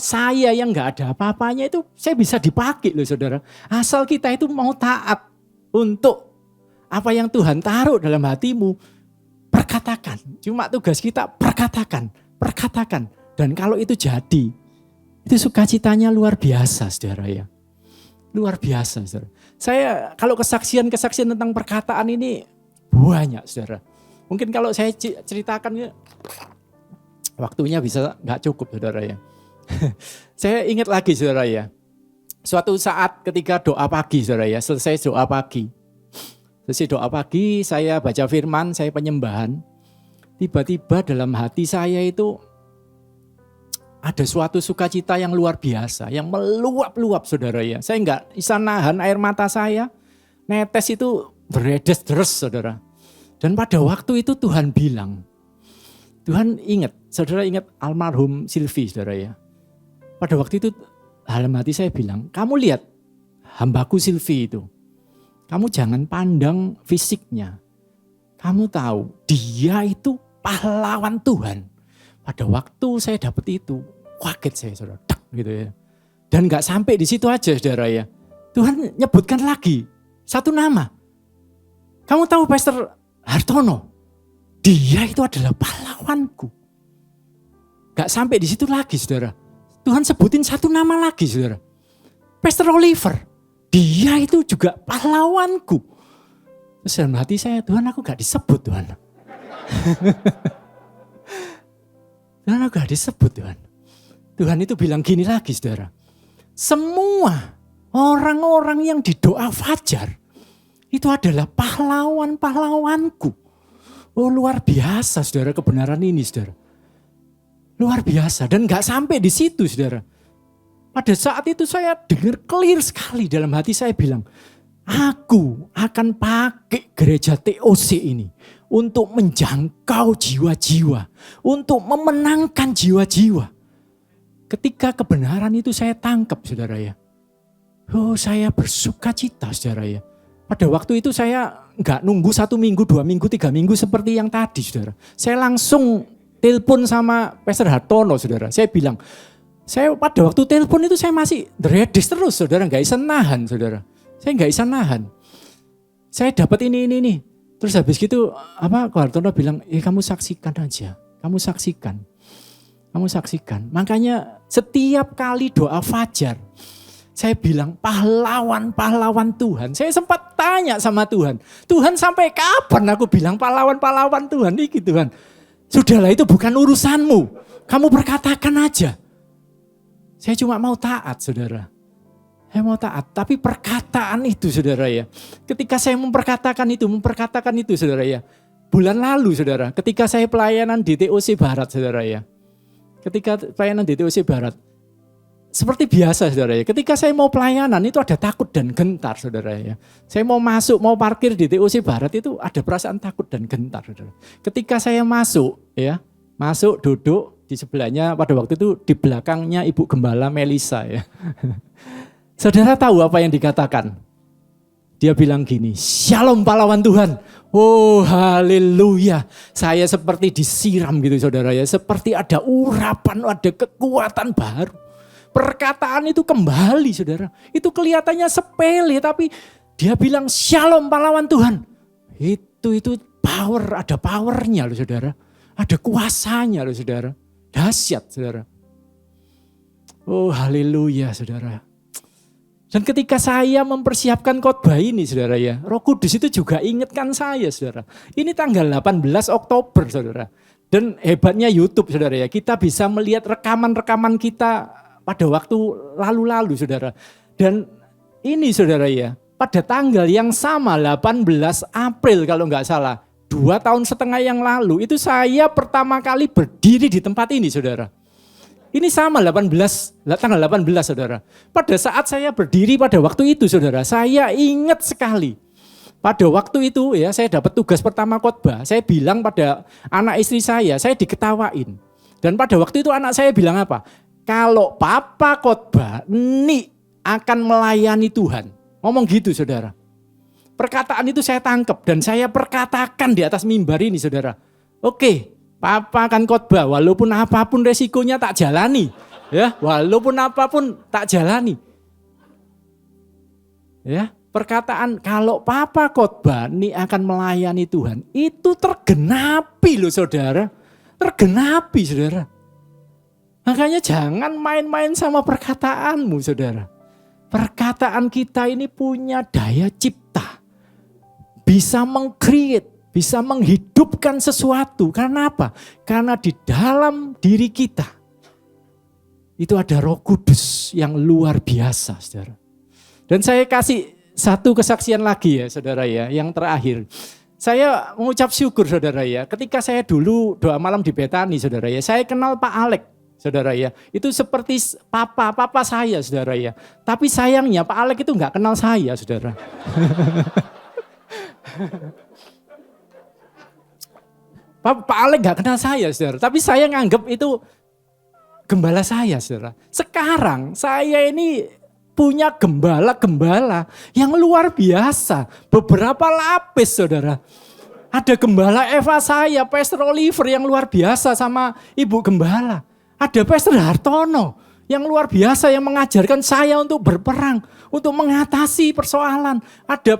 saya yang nggak ada apa-apanya itu saya bisa dipakai loh saudara. Asal kita itu mau taat untuk apa yang Tuhan taruh dalam hatimu, perkatakan. Cuma tugas kita perkatakan. Dan kalau itu jadi, itu sukacitanya luar biasa saudara ya. Luar biasa saudara. Saya kalau kesaksian tentang perkataan ini banyak saudara. Mungkin kalau saya ceritakan waktunya bisa gak cukup saudara ya. Saya ingat lagi saudara ya. Suatu saat ketika doa pagi saudara ya, selesai doa pagi, saya baca firman, saya penyembahan. Tiba-tiba dalam hati saya itu ada suatu sukacita yang luar biasa, yang meluap-luap saudara ya. Saya enggak bisa nahan air mata saya, netes itu beredes terus saudara. Dan pada waktu itu Tuhan bilang, saudara ingat almarhum Silvi saudara ya. Pada waktu itu dalam hati saya bilang, kamu lihat hambaku Silvi itu. Kamu jangan pandang fisiknya. Kamu tahu dia itu pahlawan Tuhan. Pada waktu saya dapat itu, kaget saya saudara, gitu ya. Dan gak sampai di situ aja saudara ya. Tuhan nyebutkan lagi satu nama. Kamu tahu Pastor Hartono? Dia itu adalah pahlawanku. Gak sampai di situ lagi saudara. Tuhan sebutin satu nama lagi saudara. Pastor Oliver. Dia itu juga pahlawanku. Terus dalam hati saya, Tuhan aku gak disebut Tuhan. Tuhan aku gak disebut Tuhan. Tuhan itu bilang gini lagi saudara. Semua orang-orang yang di doa fajar itu adalah pahlawanku. Oh luar biasa saudara kebenaran ini saudara. Luar biasa dan gak sampai di situ saudara. Pada saat itu saya dengar clear sekali dalam hati saya bilang, aku akan pakai gereja TOC ini untuk menjangkau jiwa-jiwa, untuk memenangkan jiwa-jiwa. Ketika kebenaran itu saya tangkap saudara ya. Oh saya bersuka cita saudara ya. Pada waktu itu saya nggak nunggu 1 minggu, 2 minggu, 3 minggu seperti yang tadi saudara. Saya langsung telepon sama Pastor Hartono saudara. Saya bilang, saya pada waktu telepon itu saya masih dredes terus saudara, nggak bisa nahan saudara. Saya nggak bisa nahan. Saya dapat ini. Terus habis gitu Pak Hartono bilang, kamu saksikan aja, kamu saksikan. Makanya setiap kali doa fajar Saya bilang pahlawan-pahlawan Tuhan. Saya sempat tanya sama Tuhan. Tuhan sampai kapan aku bilang pahlawan-pahlawan Tuhan ini Tuhan. Sudahlah itu bukan urusanmu. Kamu berkatakan aja. Saya cuma mau taat saudara. Saya mau taat. Tapi perkataan itu saudara ya. Ketika saya memperkatakan itu saudara ya. Bulan lalu saudara. Ketika saya pelayanan di TOC Barat saudara ya. Ketika pelayanan di TOC Barat. Seperti biasa saudara ya, ketika saya mau pelayanan itu ada takut dan gentar saudara ya. Saya mau masuk, mau parkir di TOC Barat itu ada perasaan takut dan gentar saudara. Ketika saya masuk ya, masuk duduk di sebelahnya pada waktu itu di belakangnya Ibu Gembala Melisa ya. Saudara tahu apa yang dikatakan? Dia bilang gini, Shalom pahlawan Tuhan. Oh haleluya. Saya seperti disiram gitu saudara ya, seperti ada urapan, ada kekuatan baru. Perkataan itu kembali saudara. Itu kelihatannya sepele tapi dia bilang shalom pahlawan Tuhan. Itu power, ada powernya loh saudara. Ada kuasanya loh saudara. Dahsyat saudara. Oh haleluya saudara. Dan ketika saya mempersiapkan khotbah ini saudara ya. Roh Kudus itu juga ingatkan saya saudara. Ini tanggal 18 Oktober saudara. Dan hebatnya YouTube saudara ya. Kita bisa melihat rekaman-rekaman kita pada waktu lalu-lalu saudara. Dan ini saudara ya, pada tanggal yang sama 18 April kalau nggak salah. 2 tahun setengah yang lalu itu saya pertama kali berdiri di tempat ini saudara. Ini sama tanggal 18 saudara. Pada saat saya berdiri pada waktu itu saudara, saya ingat sekali. Pada waktu itu ya saya dapat tugas pertama khotbah. Saya bilang pada anak istri saya diketawain. Dan pada waktu itu anak saya bilang apa? Kalau papa khotbah, ini akan melayani Tuhan. Ngomong gitu saudara. Perkataan itu saya tangkap dan saya perkatakan di atas mimbar ini saudara. Oke, papa akan khotbah walaupun apapun resikonya tak jalani. Ya, walaupun apapun tak jalani. Ya, perkataan kalau papa khotbah ini akan melayani Tuhan. Itu tergenapi loh saudara. Tergenapi saudara. Makanya jangan main-main sama perkataanmu saudara. Perkataan kita ini punya daya cipta. Bisa meng-create, bisa menghidupkan sesuatu. Karena apa? Karena di dalam diri kita itu ada Roh Kudus yang luar biasa saudara. Dan saya kasih satu kesaksian lagi ya saudara ya, yang terakhir. Saya mengucap syukur saudara ya, ketika saya dulu doa malam di Betani saudara ya, saya kenal Pak Alek. Saudara ya, itu seperti papa saya saudara ya. Tapi sayangnya Pak Alek itu nggak kenal saya saudara. Pak Alek nggak kenal saya saudara. Tapi saya nganggap itu gembala saya saudara. Sekarang saya ini punya gembala-gembala yang luar biasa. Beberapa lapis saudara. Ada gembala Eva saya, Pastor Oliver yang luar biasa sama Ibu Gembala. Ada Pastor Hartono yang luar biasa yang mengajarkan saya untuk berperang, untuk mengatasi persoalan. Ada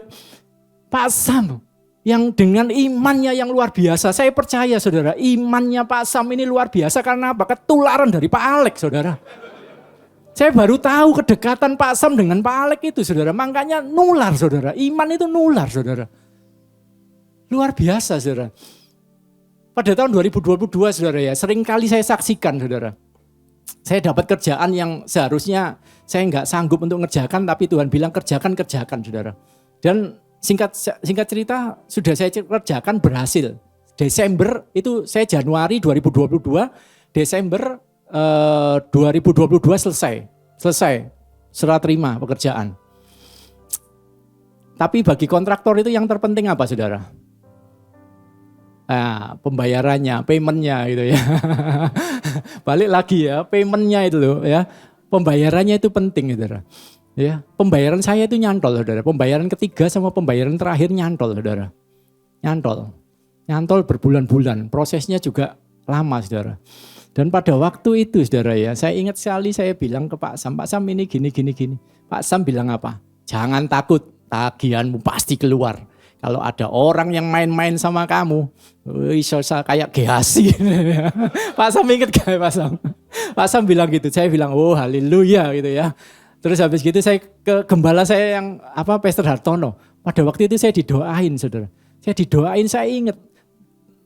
Pak Sam yang dengan imannya yang luar biasa. Saya percaya saudara, imannya Pak Sam ini luar biasa karena apa? Ketularan dari Pak Alek saudara. Saya baru tahu kedekatan Pak Sam dengan Pak Alek itu saudara. Makanya nular saudara, iman itu nular saudara. Luar biasa saudara. Pada tahun 2022 saudara ya, sering kali saya saksikan saudara. Saya dapat kerjaan yang seharusnya saya nggak sanggup untuk ngerjakan, tapi Tuhan bilang kerjakan saudara. Dan singkat cerita sudah saya kerjakan berhasil. Desember itu saya Januari 2022, Desember 2022 selesai serah terima pekerjaan. Tapi bagi kontraktor itu yang terpenting apa saudara? Nah, pembayarannya, paymentnya gitu ya. Balik lagi ya, paymentnya itu loh ya. Pembayarannya itu penting gitu. Ya, pembayaran saya itu nyantol saudara. Pembayaran ketiga sama pembayaran terakhir nyantol saudara. Nyantol berbulan-bulan. Prosesnya juga lama saudara. Dan pada waktu itu saudara ya, saya ingat sekali saya bilang ke Pak Sam ini gini. Pak Sam bilang apa? Jangan takut, tagihanmu pasti keluar. Kalau ada orang yang main-main sama kamu, kayak Gehazi. Pak Sam ingat gak Pak Sam? Pak Sam bilang gitu, saya bilang oh haleluya gitu ya. Terus habis gitu saya ke gembala saya yang Pastor Hartono. Pada waktu itu saya didoain, saudara. Saya didoain, saya ingat.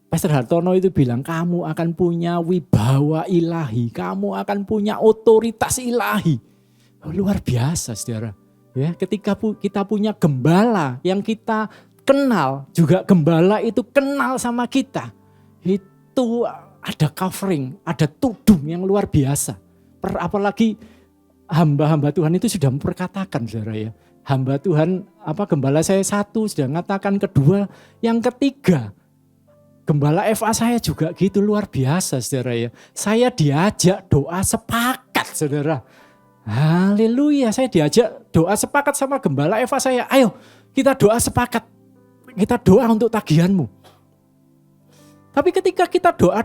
Pastor Hartono itu bilang, kamu akan punya wibawa ilahi. Kamu akan punya otoritas ilahi. Oh, luar biasa, saudara. Ya, ketika kita punya gembala yang kita kenal, juga gembala itu kenal sama kita. Itu ada covering, ada tudung yang luar biasa. Apalagi hamba-hamba Tuhan itu sudah memperkatakan, saudara ya. Hamba Tuhan, gembala saya satu sudah mengatakan, kedua, yang ketiga. Gembala FA saya juga gitu, luar biasa, saudara ya. Saya diajak doa sepakat, saudara. Haleluya, saya diajak doa sepakat sama gembala FA saya. Ayo kita doa sepakat, kita doa untuk tagihanmu. Tapi ketika kita doa,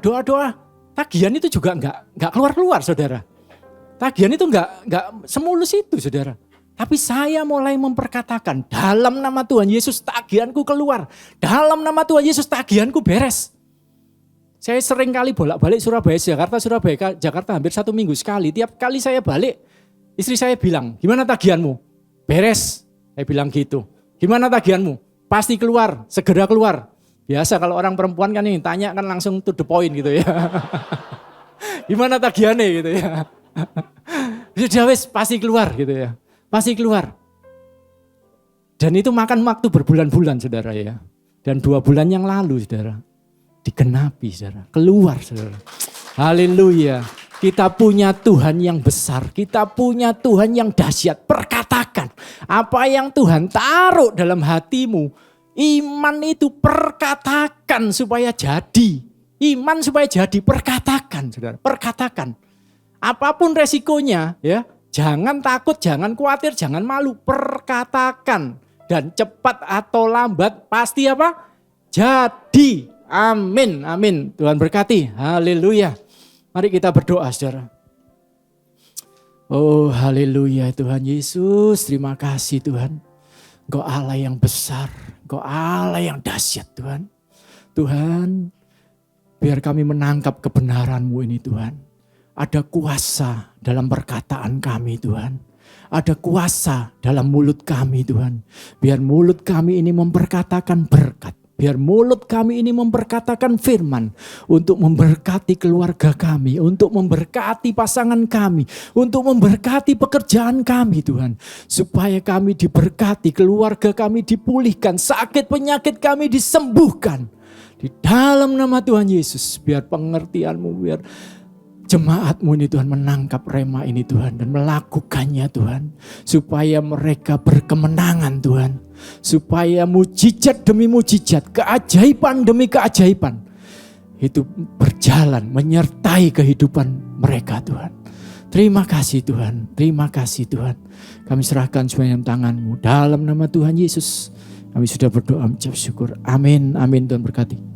tagihan itu juga enggak keluar-keluar, saudara. Tagihan itu enggak semulus itu, saudara. Tapi saya mulai memperkatakan, dalam nama Tuhan Yesus tagihanku keluar. Dalam nama Tuhan Yesus tagihanku beres. Saya sering kali bolak-balik Surabaya, Jakarta hampir 1 minggu sekali. Tiap kali saya balik, istri saya bilang, gimana tagihanmu? Beres. Saya bilang gitu. Gimana tagihanmu? Pasti keluar, segera keluar. Biasa kalau orang perempuan kan ini tanya kan langsung to the point gitu ya. Gimana tagihannya gitu ya. Sudah wes pasti keluar gitu ya. Pasti keluar. Dan itu makan waktu berbulan-bulan, saudara ya. Dan 2 bulan yang lalu, saudara, digenapi, saudara. Keluar, saudara. Haleluya. Kita punya Tuhan yang besar. Kita punya Tuhan yang dahsyat. Perkatakan apa yang Tuhan taruh dalam hatimu. Iman itu perkatakan supaya jadi. Iman supaya jadi, perkatakan, saudara. Perkatakan. Apapun resikonya, ya. Jangan takut, jangan khawatir, jangan malu. Perkatakan. Dan cepat atau lambat pasti jadi. Amin, amin. Tuhan berkati. Haleluya. Mari kita berdoa, saudara. Oh, haleluya Tuhan Yesus. Terima kasih Tuhan. Engkau Allah yang besar. Engkau Allah yang dahsyat Tuhan. Tuhan, biar kami menangkap kebenaran-Mu ini Tuhan. Ada kuasa dalam perkataan kami Tuhan. Ada kuasa dalam mulut kami Tuhan. Biar mulut kami ini memperkatakan berkat. Biar mulut kami ini memperkatakan firman. Untuk memberkati keluarga kami. Untuk memberkati pasangan kami. Untuk memberkati pekerjaan kami Tuhan. Supaya kami diberkati, keluarga kami dipulihkan. Sakit penyakit kami disembuhkan. Di dalam nama Tuhan Yesus. Biar pengertian-Mu, biar jemaat-Mu ini Tuhan menangkap rema ini Tuhan. Dan melakukannya Tuhan. Supaya mereka berkemenangan Tuhan. Supaya mujizat demi mujizat. Keajaiban demi keajaiban. Itu berjalan menyertai kehidupan mereka Tuhan. Terima kasih Tuhan. Terima kasih Tuhan. Kami serahkan semuanya dalam tangan-Mu. Dalam nama Tuhan Yesus. Kami sudah berdoa mengucap syukur. Amin. Amin. Tuhan berkati.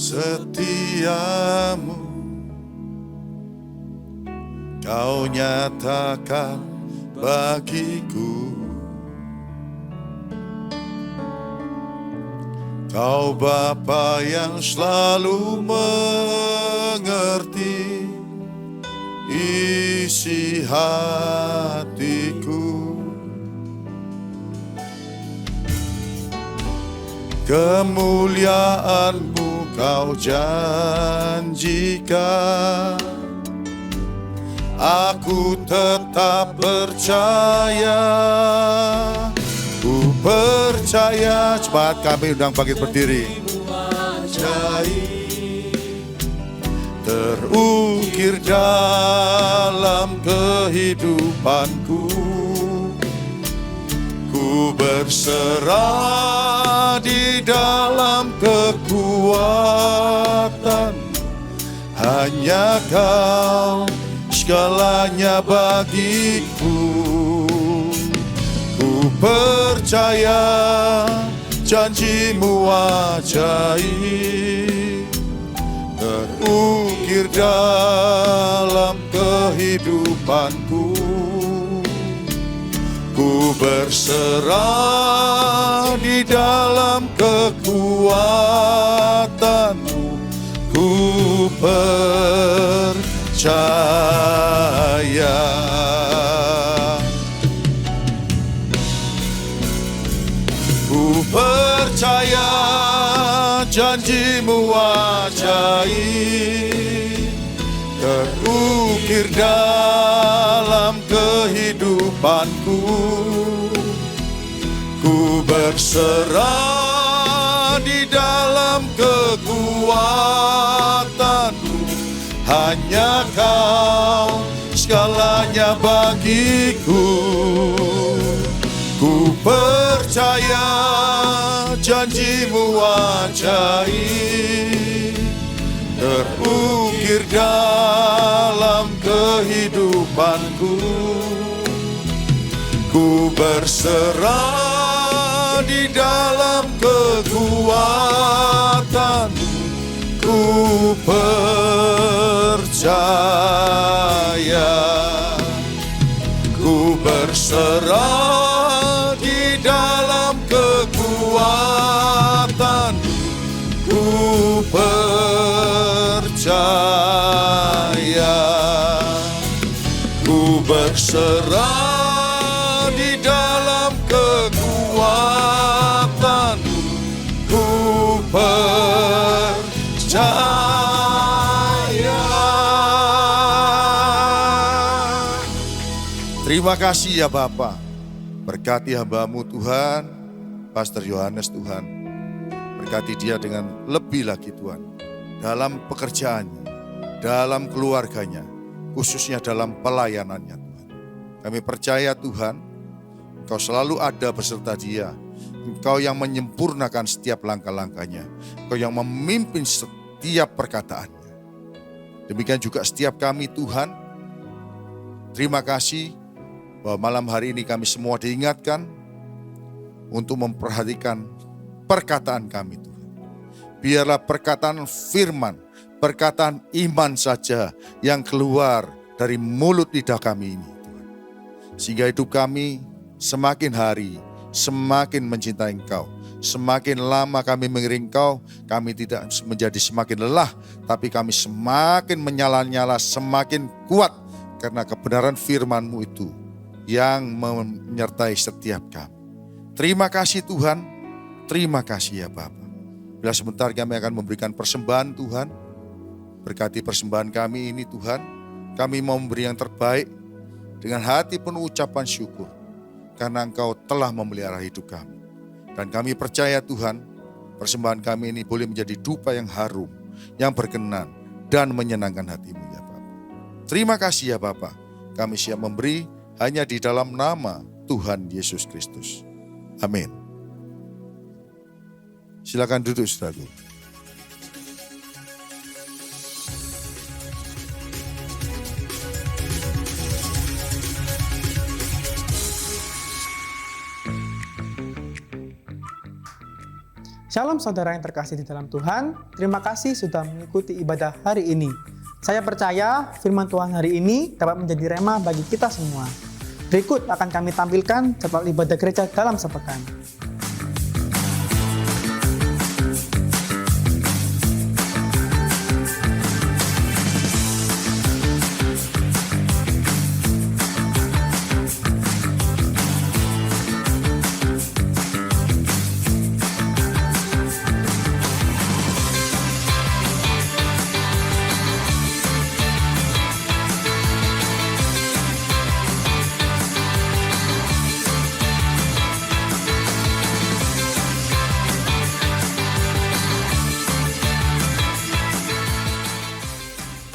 Setiamu Kau nyatakan bagiku. Kau Bapa yang selalu mengerti isi hatiku. Kemuliaan-Mu Kau janjikan, aku tetap percaya. Ku percaya. Cepat kami undang bangkit berdiri. Terukir dalam kehidupanku. Ku berserah di dalam kekuatan. Hanya Kau segalanya bagiku. Ku percaya janji-Mu ajaib. Terukir dalam kehidupanku. Ku berserah di dalam kekuatan-Mu. Ku percaya. Ku percaya janji-Mu ajaib, terukir dalam kehidupanku. Ku berserah di dalam kekuatan-Mu. Hanya Kau segalanya bagiku. Ku percaya janji-Mu ajaib, terukir dalam kehidupanku. Ku berserah di dalam kekuatan-Mu. Ku percaya. Ku berserah di dalam kekuatan-Mu. Ku percaya. Ku berserah di dalam kekuatan-Mu. Ku percaya. Terima kasih ya Bapa. Berkati hamba-Mu Tuhan, Pastor Yohanes Tuhan. Berkati dia dengan lebih lagi Tuhan. Dalam pekerjaannya, dalam keluarganya, khususnya dalam pelayanannya Tuhan. Kami percaya Tuhan, Engkau selalu ada beserta dia. Engkau yang menyempurnakan setiap langkah-langkahnya. Engkau yang memimpin setiap perkataannya. Demikian juga setiap kami Tuhan. Terima kasih bahwa malam hari ini kami semua diingatkan untuk memperhatikan perkataan kami Tuhan. Biarlah perkataan firman, perkataan iman saja yang keluar dari mulut lidah kami ini Tuhan. Sehingga hidup kami semakin hari semakin mencintai Engkau. Semakin lama kami mengiring Engkau, kami tidak menjadi semakin lelah, tapi kami semakin menyala-nyala, semakin kuat karena kebenaran firman-Mu itu yang menyertai setiap kami. Terima kasih Tuhan, terima kasih ya Bapa. Bila sebentar kami akan memberikan persembahan Tuhan, berkati persembahan kami ini Tuhan. Kami mau memberi yang terbaik dengan hati penuh ucapan syukur, karena Engkau telah memelihara hidup kami. Dan kami percaya Tuhan, persembahan kami ini boleh menjadi dupa yang harum, yang berkenan dan menyenangkan hati-Mu ya Bapa. Terima kasih ya Bapa, kami siap memberi hanya di dalam nama Tuhan Yesus Kristus. Amin. Silakan duduk saudaraku. Shalom saudara yang terkasih di dalam Tuhan, terima kasih sudah mengikuti ibadah hari ini. Saya percaya firman Tuhan hari ini dapat menjadi rema bagi kita semua. Berikut akan kami tampilkan jadwal ibadah gereja dalam sepekan.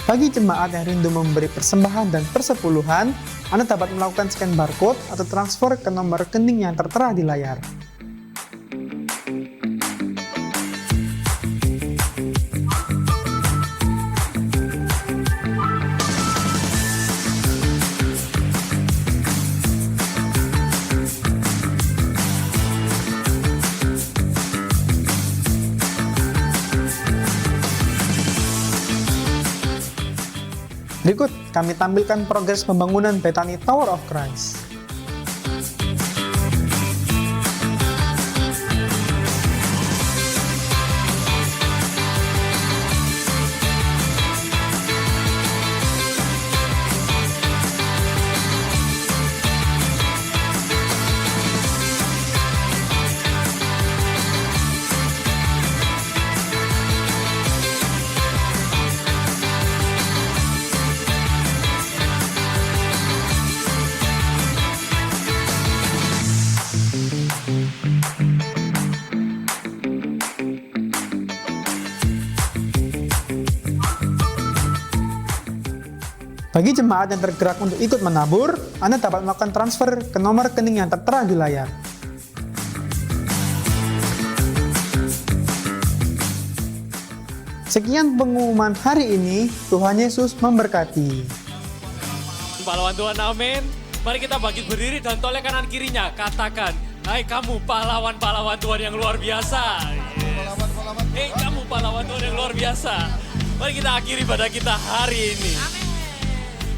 Bagi jemaat yang rindu memberi persembahan dan persepuluhan, Anda dapat melakukan scan barcode atau transfer ke nomor rekening yang tertera di layar. Berikut kami tampilkan progres pembangunan Bethany Tower of Christ. Bagi jemaat yang tergerak untuk ikut menabur, Anda dapat melakukan transfer ke nomor rekening yang tertera di layar. Sekian pengumuman hari ini, Tuhan Yesus memberkati. Pahlawan Tuhan, amin. Mari kita bangkit berdiri dan toleh kanan kirinya. Katakan, hai kamu pahlawan-pahlawan Tuhan yang luar biasa. Yes. Hei kamu pahlawan Tuhan yang luar biasa. Mari kita akhiri pada kita hari ini.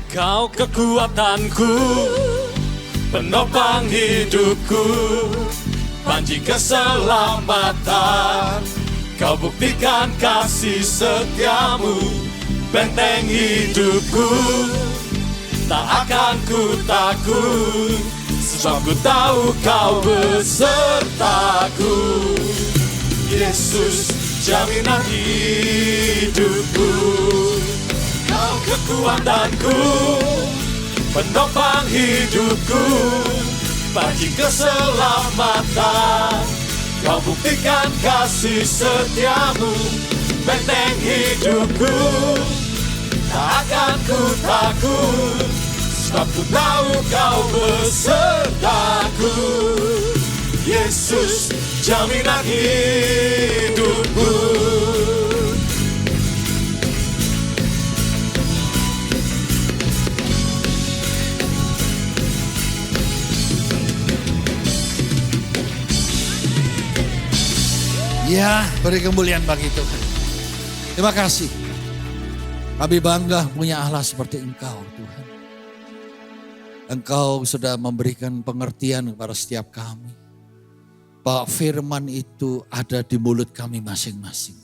Kau kekuatanku, penopang hidupku, panji keselamatan. Kau buktikan kasih setiamu, benteng hidupku. Tak akan ku takut, sebab ku tahu kau besertaku. Yesus jaminan hidupku, kau kekuatanku, penopang hidupku, panji keselamatan. Kau buktikan kasih setiamu, benteng hidupku. Tak akan ku takut, sebab ku tahu kau besertaku. Yesus jaminan hidupku. Ya, beri kemuliaan bagi Tuhan. Terima kasih. Kami bangga punya Allah seperti Engkau, Tuhan. Engkau sudah memberikan pengertian kepada setiap kami. Bahwa firman itu ada di mulut kami masing-masing.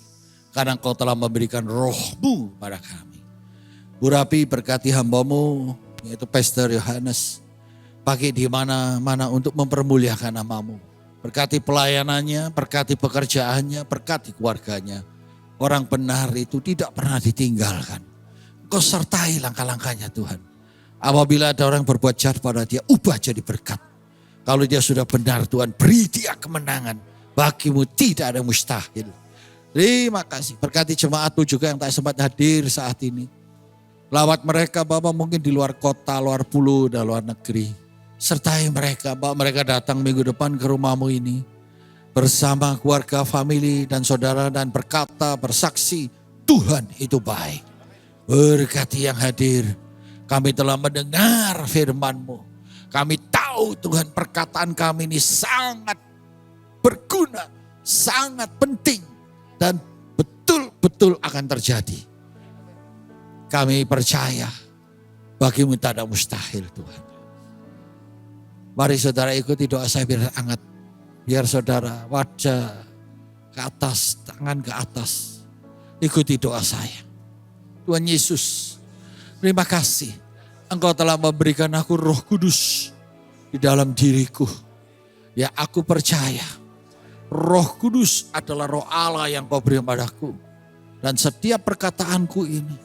Karena Engkau telah memberikan roh-Mu pada kami. Urapi berkati hamba-Mu, yaitu Pastor Yohanes. Pakai di mana-mana untuk mempermuliakan nama-Mu. Berkati pelayanannya, berkati pekerjaannya, berkati keluarganya. Orang benar itu tidak pernah ditinggalkan. Engkau sertai langkah-langkahnya Tuhan. Apabila ada orang berbuat jahat pada dia, ubah jadi berkat. Kalau dia sudah benar Tuhan, beri dia kemenangan. Bagimu tidak ada mustahil. Terima kasih. Berkati jemaatmu juga yang tak sempat hadir saat ini. Lawat mereka Bapak mungkin di luar kota, luar pulau, dan luar negeri. Sertai mereka Bapak, mereka datang minggu depan ke rumahmu ini. Bersama keluarga, famili, dan saudara dan berkata, bersaksi, Tuhan itu baik. Berkati yang hadir, kami telah mendengar firman-Mu. Kami tahu Tuhan perkataan kami ini sangat berguna, sangat penting, dan betul-betul akan terjadi. Kami percaya, bagimu tak ada mustahil Tuhan. Mari saudara ikuti doa saya biar hangat. Biar saudara wajah ke atas, tangan ke atas. Ikuti doa saya. Tuhan Yesus, terima kasih. Engkau telah memberikan aku Roh Kudus di dalam diriku. Ya aku percaya Roh Kudus adalah Roh Allah yang Kau beri padaku. Dan setiap perkataanku ini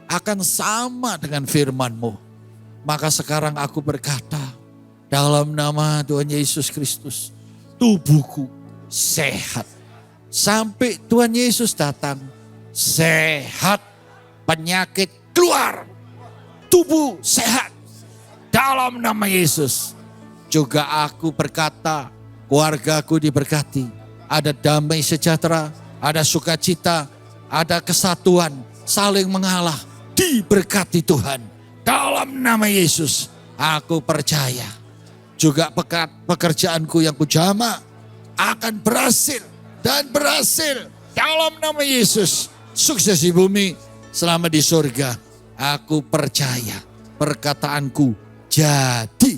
akan sama dengan firman-Mu. Maka sekarang aku berkata dalam nama Tuhan Yesus Kristus. Tubuhku sehat. Sampai Tuhan Yesus datang, sehat. Penyakit keluar. Tubuh sehat. Dalam nama Yesus. Juga aku berkata, keluargaku diberkati. Ada damai sejahtera, ada sukacita, ada kesatuan, saling mengalah. Diberkati Tuhan. Dalam nama Yesus, aku percaya. Juga pekerjaanku yang kujama akan berhasil dan berhasil dalam nama Yesus. Sukses di bumi, selamat di surga. Aku percaya perkataanku jadi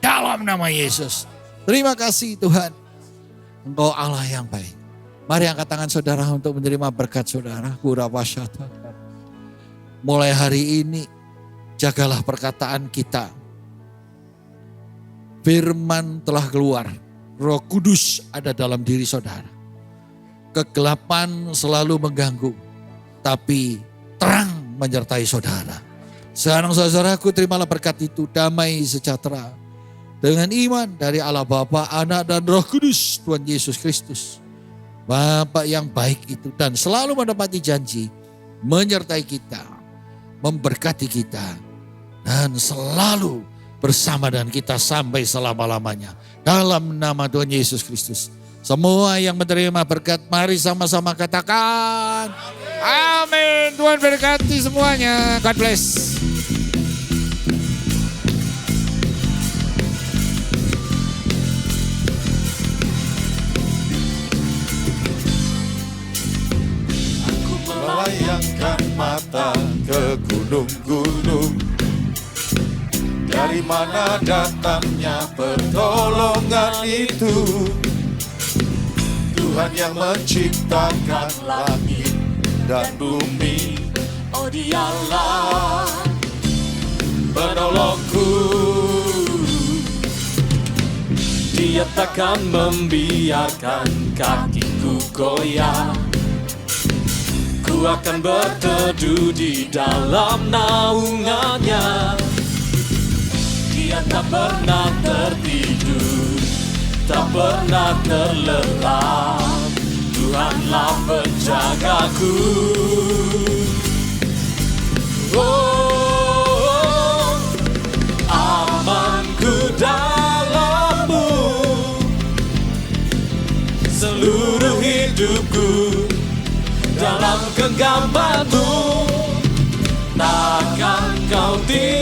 dalam nama Yesus. Terima kasih Tuhan. Engkau Allah yang baik. Mari angkat tangan saudara untuk menerima berkat saudara. Mulai hari ini jagalah perkataan kita. Firman telah keluar, Roh Kudus ada dalam diri saudara. Kegelapan selalu mengganggu, tapi terang menyertai saudara. Sekarang saudaraku terimalah berkat itu, damai sejahtera. Dengan iman dari Allah Bapa, Anak dan Roh Kudus Tuhan Yesus Kristus. Bapa yang baik itu dan selalu menepati janji, menyertai kita, memberkati kita dan selalu bersama dengan kita sampai selama-lamanya. Dalam nama Tuhan Yesus Kristus. Semua yang menerima berkat, mari sama-sama katakan amin. Tuhan berkati semuanya. God bless. Melayangkan mata ke gunung-gunung, dari mana datangnya pertolongan itu? Tuhan yang menciptakan langit dan bumi, Oh dialah penolongku. Dia takkan membiarkan kakiku goyah. Ku akan berteduh di dalam naungannya. Dia tak pernah tertidur, tak pernah terlelap. Tuhanlah penjagaku. Oh, amanku dalam-Mu, seluruh hidupku dalam genggaman-Mu. Takkan Kau tinggalkan